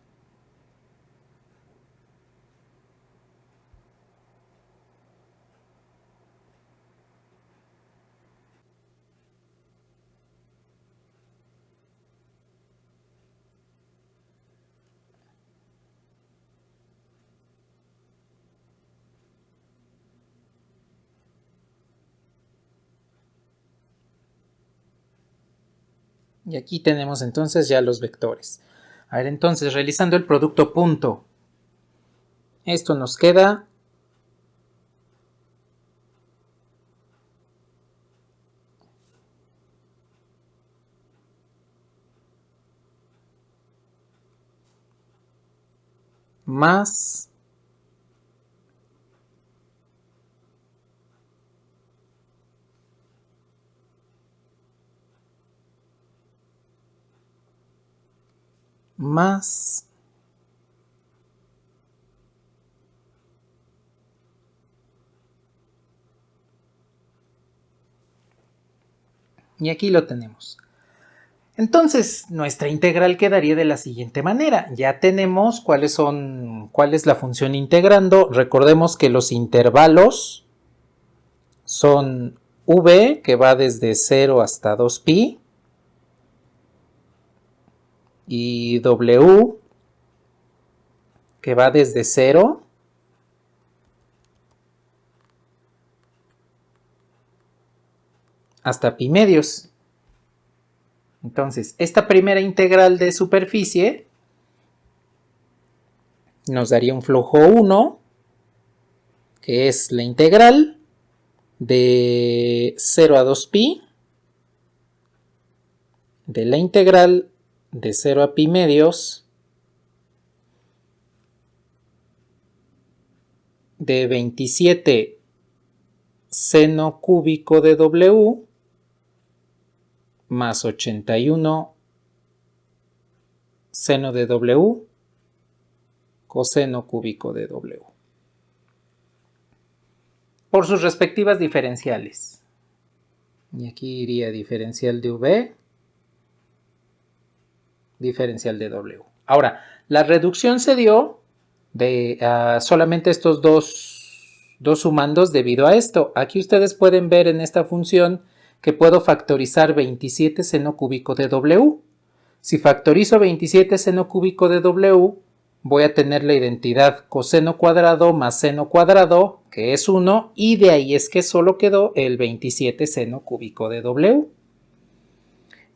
y aquí tenemos entonces ya los vectores. A ver, entonces, realizando el producto punto, esto nos queda más más y aquí lo tenemos. Entonces, nuestra integral quedaría de la siguiente manera. Ya tenemos cuál es la función integrando. Recordemos que los intervalos son v, que va desde 0 hasta 2pi, y w, que va desde 0 hasta pi medios. Entonces, esta primera integral de superficie nos daría un flujo 1, que es la integral de 0 a 2pi de la integral de 0 a pi medios de 27 seno cúbico de w más 81 seno de w coseno cúbico de w por sus respectivas diferenciales. Y aquí iría diferencial de v, diferencial de w. Ahora, la reducción se dio de solamente estos dos sumandos debido a esto. Aquí ustedes pueden ver en esta función que puedo factorizar 27 seno cúbico de w. Si factorizo 27 seno cúbico de w, voy a tener la identidad coseno cuadrado más seno cuadrado, que es 1, y de ahí es que solo quedó el 27 seno cúbico de w.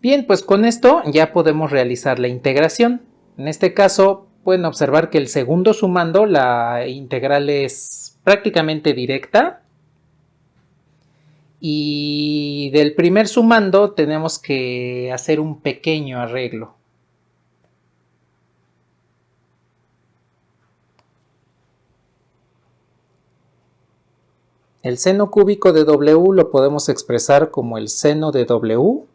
Bien, pues con esto ya podemos realizar la integración. En este caso pueden observar que el segundo sumando la integral es prácticamente directa. Y del primer sumando tenemos que hacer un pequeño arreglo. El seno cúbico de w lo podemos expresar como el seno de w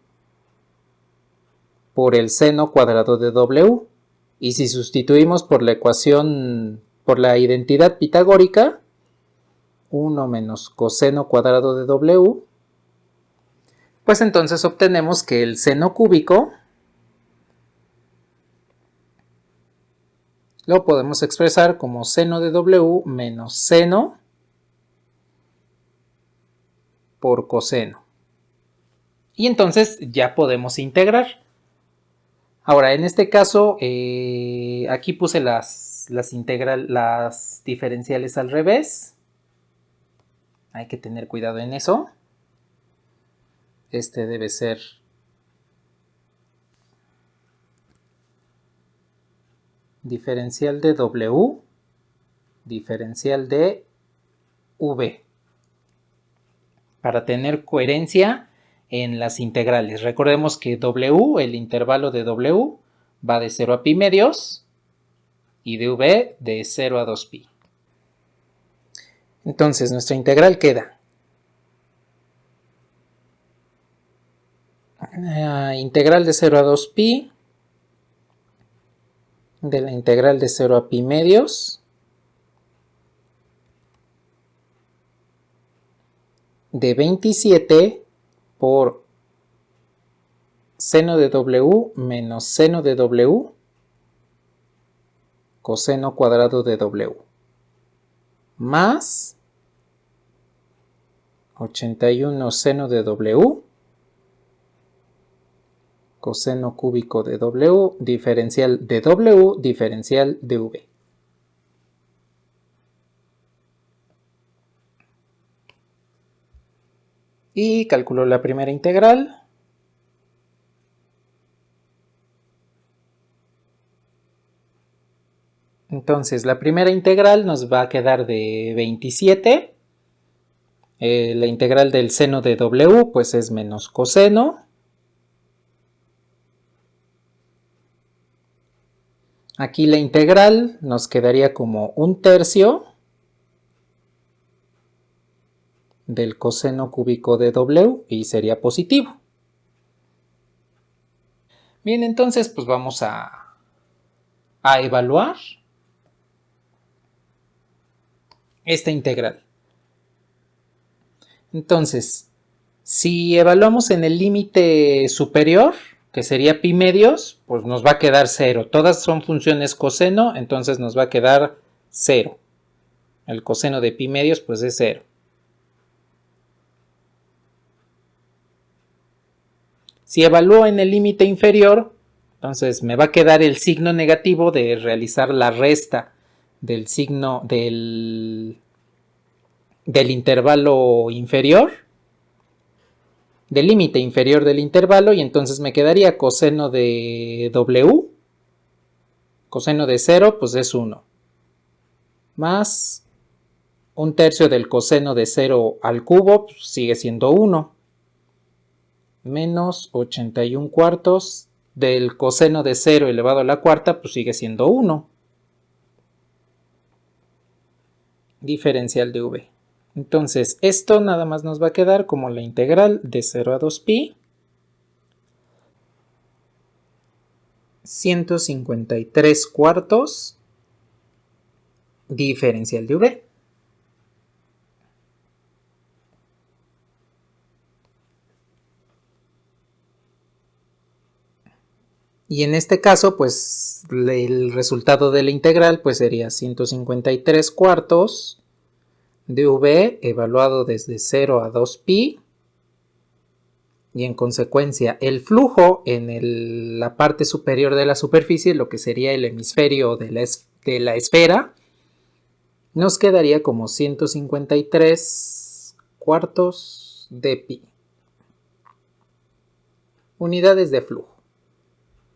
por el seno cuadrado de w. Y si sustituimos por la ecuación, por la identidad pitagórica, 1 menos coseno cuadrado de w, pues entonces obtenemos que el seno cúbico lo podemos expresar como seno de w menos seno por coseno. Y entonces ya podemos integrar. Ahora, en este caso, aquí puse las diferenciales al revés. Hay que tener cuidado en eso. Este debe ser diferencial de W, diferencial de V. Para tener coherencia en las integrales. Recordemos que W, el intervalo de W, va de 0 a pi medios y de V de 0 a 2pi. Entonces, nuestra integral queda integral de 0 a 2pi de la integral de 0 a pi medios de 27 por seno de W menos seno de W coseno cuadrado de W más 81 seno de W coseno cúbico de W diferencial de W diferencial de V. Y calculo la primera integral. Entonces, la primera integral nos va a quedar de 27. La integral del seno de W, pues es menos coseno. Aquí la integral nos quedaría como 1/3 del coseno cúbico de W y sería positivo. Bien, entonces pues vamos a evaluar esta integral. Entonces, si evaluamos en el límite superior, que sería pi medios, pues nos va a quedar 0. Todas son funciones coseno, entonces nos va a quedar 0. El coseno de pi medios pues es 0. Si evalúo en el límite inferior, entonces me va a quedar el signo negativo de realizar la resta del signo del intervalo inferior, del límite inferior del intervalo, y entonces me quedaría coseno de W, coseno de 0, pues es 1, más 1/3 del coseno de 0 al cubo, pues sigue siendo 1, menos 81 cuartos del coseno de 0 elevado a la cuarta, pues sigue siendo 1. Diferencial de V. Entonces, esto nada más nos va a quedar como la integral de 0 a 2pi, 153 cuartos, diferencial de V. Y en este caso, pues, el resultado de la integral, pues, sería 153 cuartos de V evaluado desde 0 a 2pi, y en consecuencia el flujo en la parte superior de la superficie, lo que sería el hemisferio de la esfera, nos quedaría como 153 cuartos de pi. Unidades de flujo.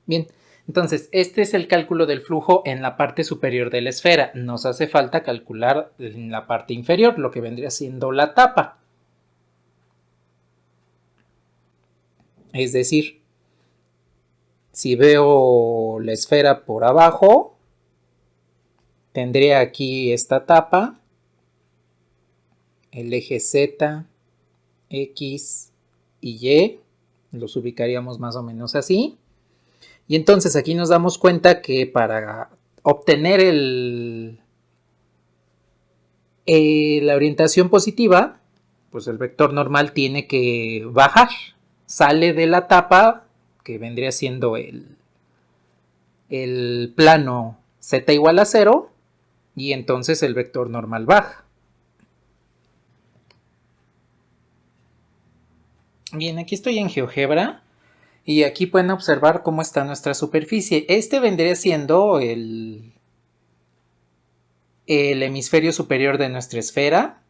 Bien, entonces este es el cálculo del flujo en la parte superior de la esfera. Nos hace falta calcular en la parte inferior, lo que vendría siendo la tapa. Es decir, si veo la esfera por abajo, tendría aquí esta tapa, el eje Z, X y Y, los ubicaríamos más o menos así. Y entonces aquí nos damos cuenta que para obtener la orientación positiva, pues el vector normal tiene que bajar. Sale de la tapa, que vendría siendo el plano z igual a 0, y entonces el vector normal baja. Bien, aquí estoy en GeoGebra y aquí pueden observar cómo está nuestra superficie. Este vendría siendo el hemisferio superior de nuestra esfera.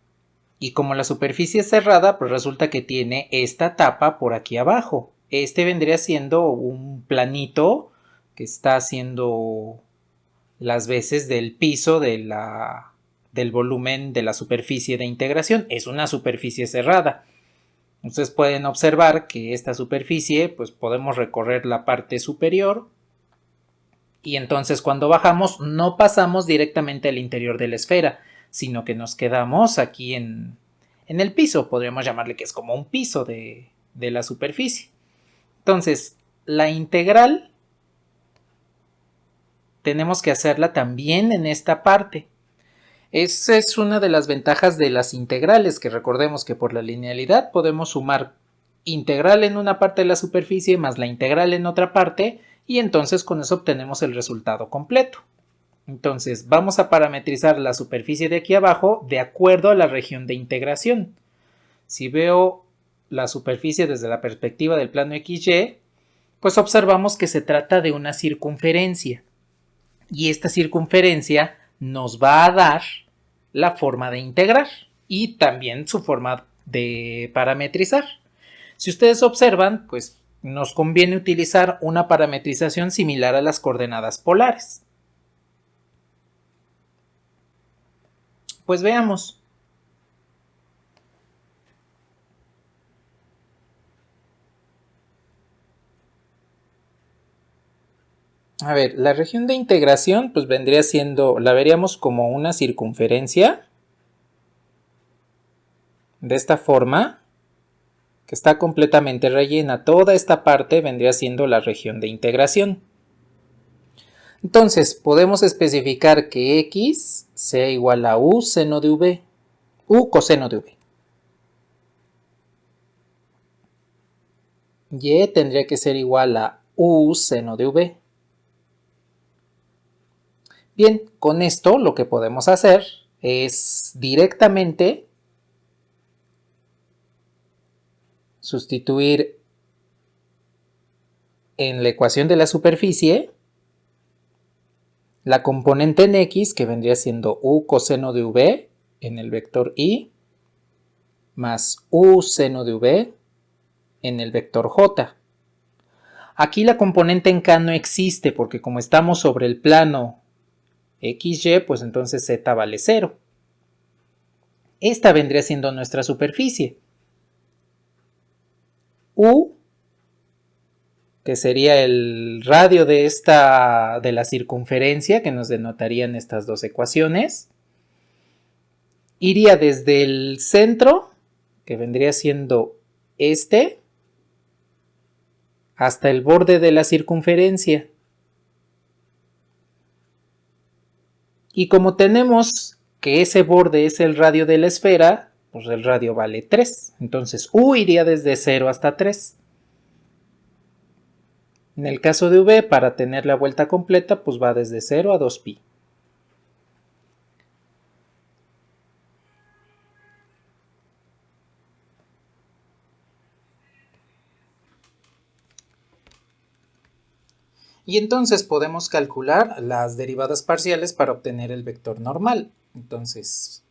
Y como la superficie es cerrada, pues resulta que tiene esta tapa por aquí abajo. Este vendría siendo un planito que está haciendo las veces del piso del volumen de la superficie de integración. Es una superficie cerrada. Ustedes pueden observar que esta superficie, pues podemos recorrer la parte superior y entonces cuando bajamos no pasamos directamente al interior de la esfera, sino que nos quedamos aquí en el piso, podríamos llamarle que es como un piso de la superficie. Entonces, la integral tenemos que hacerla también en esta parte. Esa es una de las ventajas de las integrales, que recordemos que por la linealidad podemos sumar integral en una parte de la superficie más la integral en otra parte y entonces con eso obtenemos el resultado completo. Entonces vamos a parametrizar la superficie de aquí abajo de acuerdo a la región de integración. Si veo la superficie desde la perspectiva del plano XY, pues observamos que se trata de una circunferencia y esta circunferencia nos va a dar la forma de integrar y también su forma de parametrizar. Si ustedes observan, pues nos conviene utilizar una parametrización similar a las coordenadas polares. Pues veamos. A ver, la región de integración pues vendría siendo, la veríamos como una circunferencia de esta forma, que está completamente rellena. Toda esta parte vendría siendo la región de integración. Entonces, podemos especificar que x sea igual a u seno de v, u coseno de v. Y tendría que ser igual a u seno de v. Bien, con esto lo que podemos hacer es directamente sustituir en la ecuación de la superficie la componente en x, que vendría siendo u coseno de v en el vector y, más u seno de v en el vector j. Aquí la componente en k no existe porque como estamos sobre el plano xy, pues entonces z vale 0. Esta vendría siendo nuestra superficie. U, que sería el radio de la circunferencia que nos denotarían estas dos ecuaciones, iría desde el centro, que vendría siendo este, hasta el borde de la circunferencia. Y como tenemos que ese borde es el radio de la esfera, pues el radio vale 3. Entonces U iría desde 0 hasta 3. En el caso de V, para tener la vuelta completa, pues va desde 0 a 2pi. Y entonces podemos calcular las derivadas parciales para obtener el vector normal. Entonces,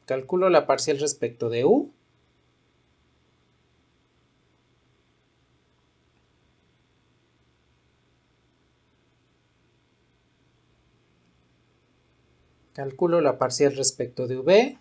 calculo la parcial respecto de U. Calculo la parcial respecto de V.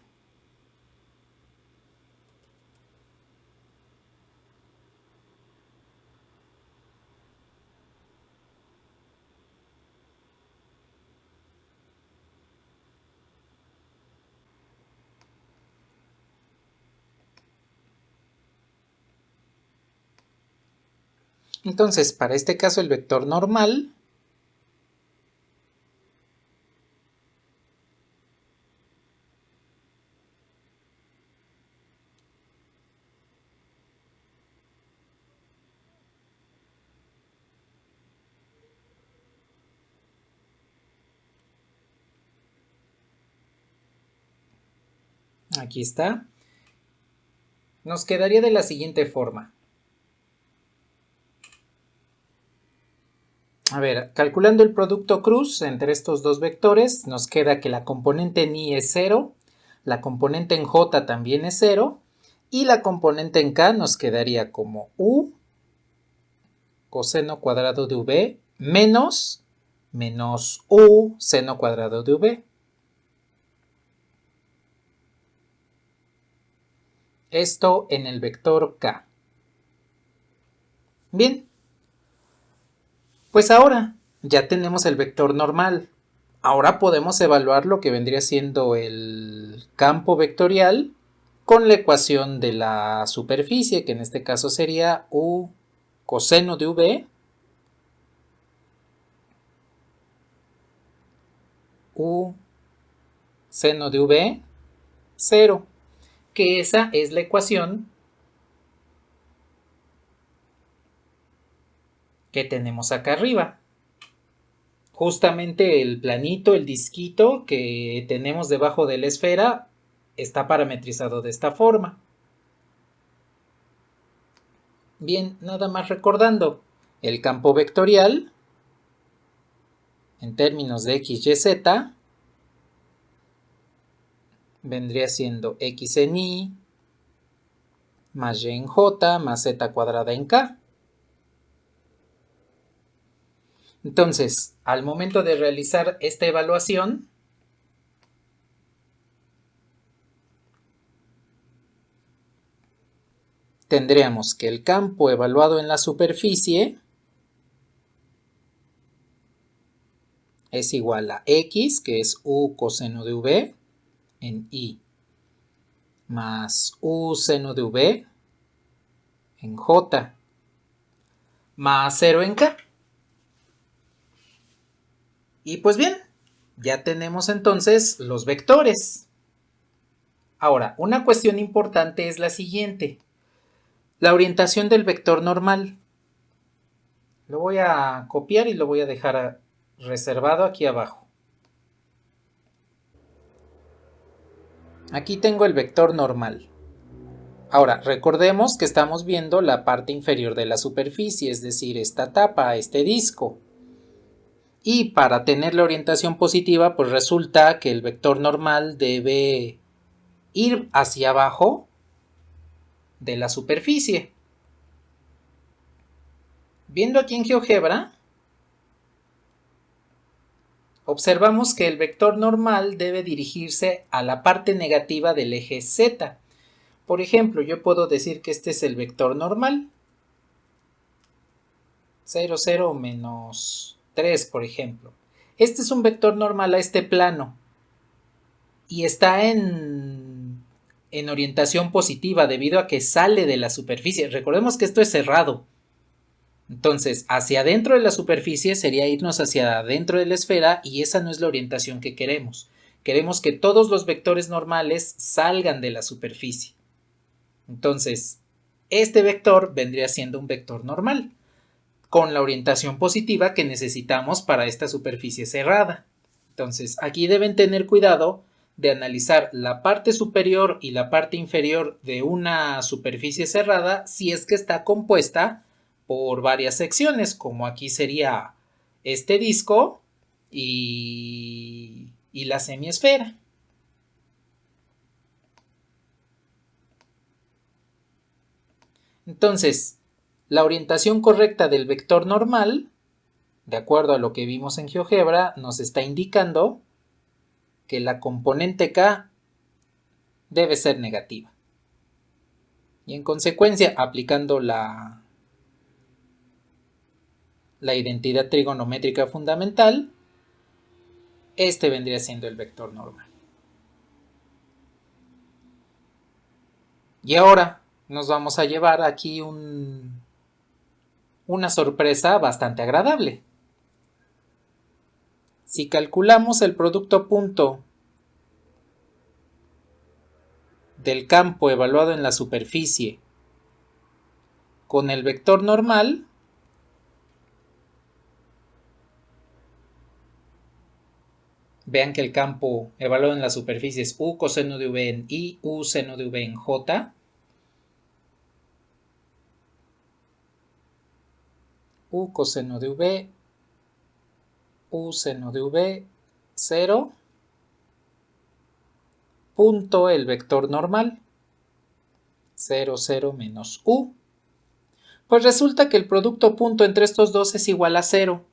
Entonces, para este caso el vector normal aquí está, nos quedaría de la siguiente forma. A ver, calculando el producto cruz entre estos dos vectores, nos queda que la componente en i es 0, la componente en j también es 0, y la componente en k nos quedaría como u coseno cuadrado de v menos u seno cuadrado de v. Esto en el vector k. Bien, pues ahora ya tenemos el vector normal. Ahora podemos evaluar lo que vendría siendo el campo vectorial con la ecuación de la superficie, que en este caso sería u coseno de v u seno de v 0, que esa es la ecuación que tenemos acá arriba. Justamente el planito, el disquito que tenemos debajo de la esfera está parametrizado de esta forma. Bien, nada más recordando, el campo vectorial en términos de x, y, z vendría siendo x en y más y en j más z cuadrada en k. Entonces, al momento de realizar esta evaluación, tendríamos que el campo evaluado en la superficie es igual a x, que es u coseno de v, en y, más u seno de v en j, más 0 en k. Y pues bien, ya tenemos entonces los vectores. Ahora, una cuestión importante es la siguiente. La orientación del vector normal. Lo voy a copiar y lo voy a dejar reservado aquí abajo. Aquí tengo el vector normal. Ahora, recordemos que estamos viendo la parte inferior de la superficie, es decir, esta tapa, este disco. Y para tener la orientación positiva, pues resulta que el vector normal debe ir hacia abajo de la superficie. Viendo aquí en GeoGebra, observamos que el vector normal debe dirigirse a la parte negativa del eje Z. Por ejemplo, yo puedo decir que este es el vector normal. 0, 0, menos 3, por ejemplo. Este es un vector normal a este plano. Y está en orientación positiva debido a que sale de la superficie. Recordemos que esto es cerrado. Entonces, hacia adentro de la superficie sería irnos hacia adentro de la esfera y esa no es la orientación que queremos. Queremos que todos los vectores normales salgan de la superficie. Entonces, este vector vendría siendo un vector normal, con la orientación positiva que necesitamos para esta superficie cerrada. Entonces, aquí deben tener cuidado de analizar la parte superior y la parte inferior de una superficie cerrada si es que está compuesta por varias secciones, como aquí sería este disco y la semiesfera. Entonces, la orientación correcta del vector normal, de acuerdo a lo que vimos en GeoGebra, nos está indicando que la componente K debe ser negativa. Y en consecuencia, aplicando la identidad trigonométrica fundamental, este vendría siendo el vector normal. Y ahora nos vamos a llevar aquí una sorpresa bastante agradable. Si calculamos el producto punto del campo evaluado en la superficie con el vector normal, vean que el campo evaluado en la superficie es u coseno de v en i, u seno de v en j. U coseno de v U seno de V 0 punto el vector normal 0, 0 menos U. Pues resulta que el producto punto entre estos dos es igual a 0.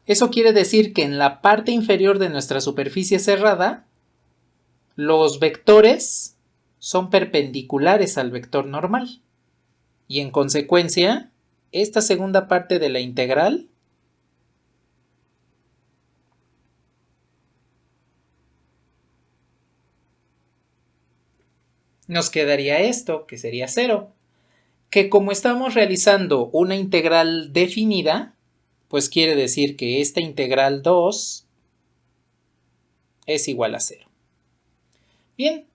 Eso quiere decir que en la parte inferior de nuestra superficie cerrada, los vectores son perpendiculares al vector normal. Y en consecuencia, esta segunda parte de la integral nos quedaría esto, que sería 0. Que como estamos realizando una integral definida, pues quiere decir que esta integral 2 es igual a 0. Bien,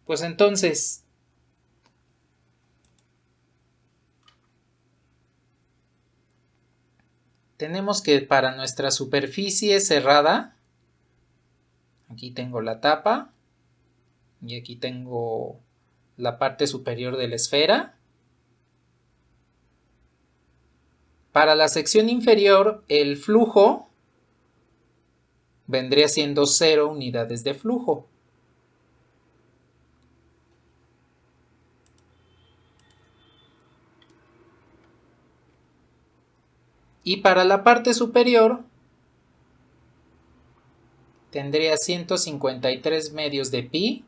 pues entonces tenemos que para nuestra superficie cerrada, aquí tengo la tapa y aquí tengo la parte superior de la esfera. Para la sección inferior, el flujo vendría siendo 0 unidades de flujo. Y para la parte superior, tendría 153 medios de pi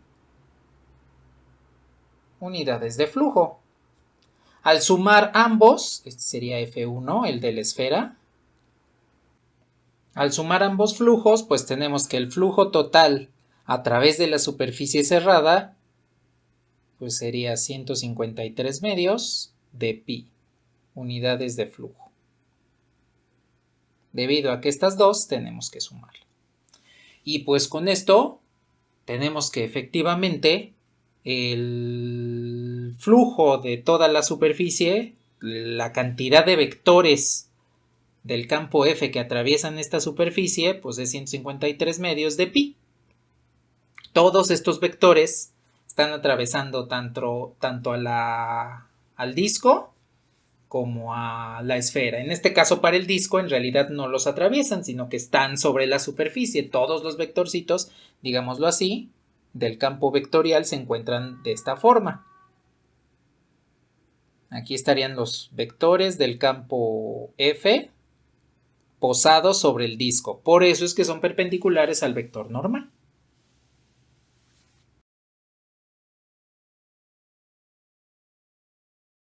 unidades de flujo. Al sumar ambos, este sería F1, el de la esfera. Al sumar ambos flujos, pues tenemos que el flujo total a través de la superficie cerrada, pues sería 153 medios de pi unidades de flujo. Debido a que estas dos tenemos que sumar. Y pues con esto tenemos que efectivamente el flujo de toda la superficie, la cantidad de vectores del campo F que atraviesan esta superficie, pues es 153 medios de pi. Todos estos vectores están atravesando tanto al disco como a la esfera. En este caso, para el disco, en realidad no los atraviesan, sino que están sobre la superficie. Todos los vectorcitos, digámoslo así, del campo vectorial se encuentran de esta forma. Aquí estarían los vectores del campo F posados sobre el disco. Por eso es que son perpendiculares al vector normal.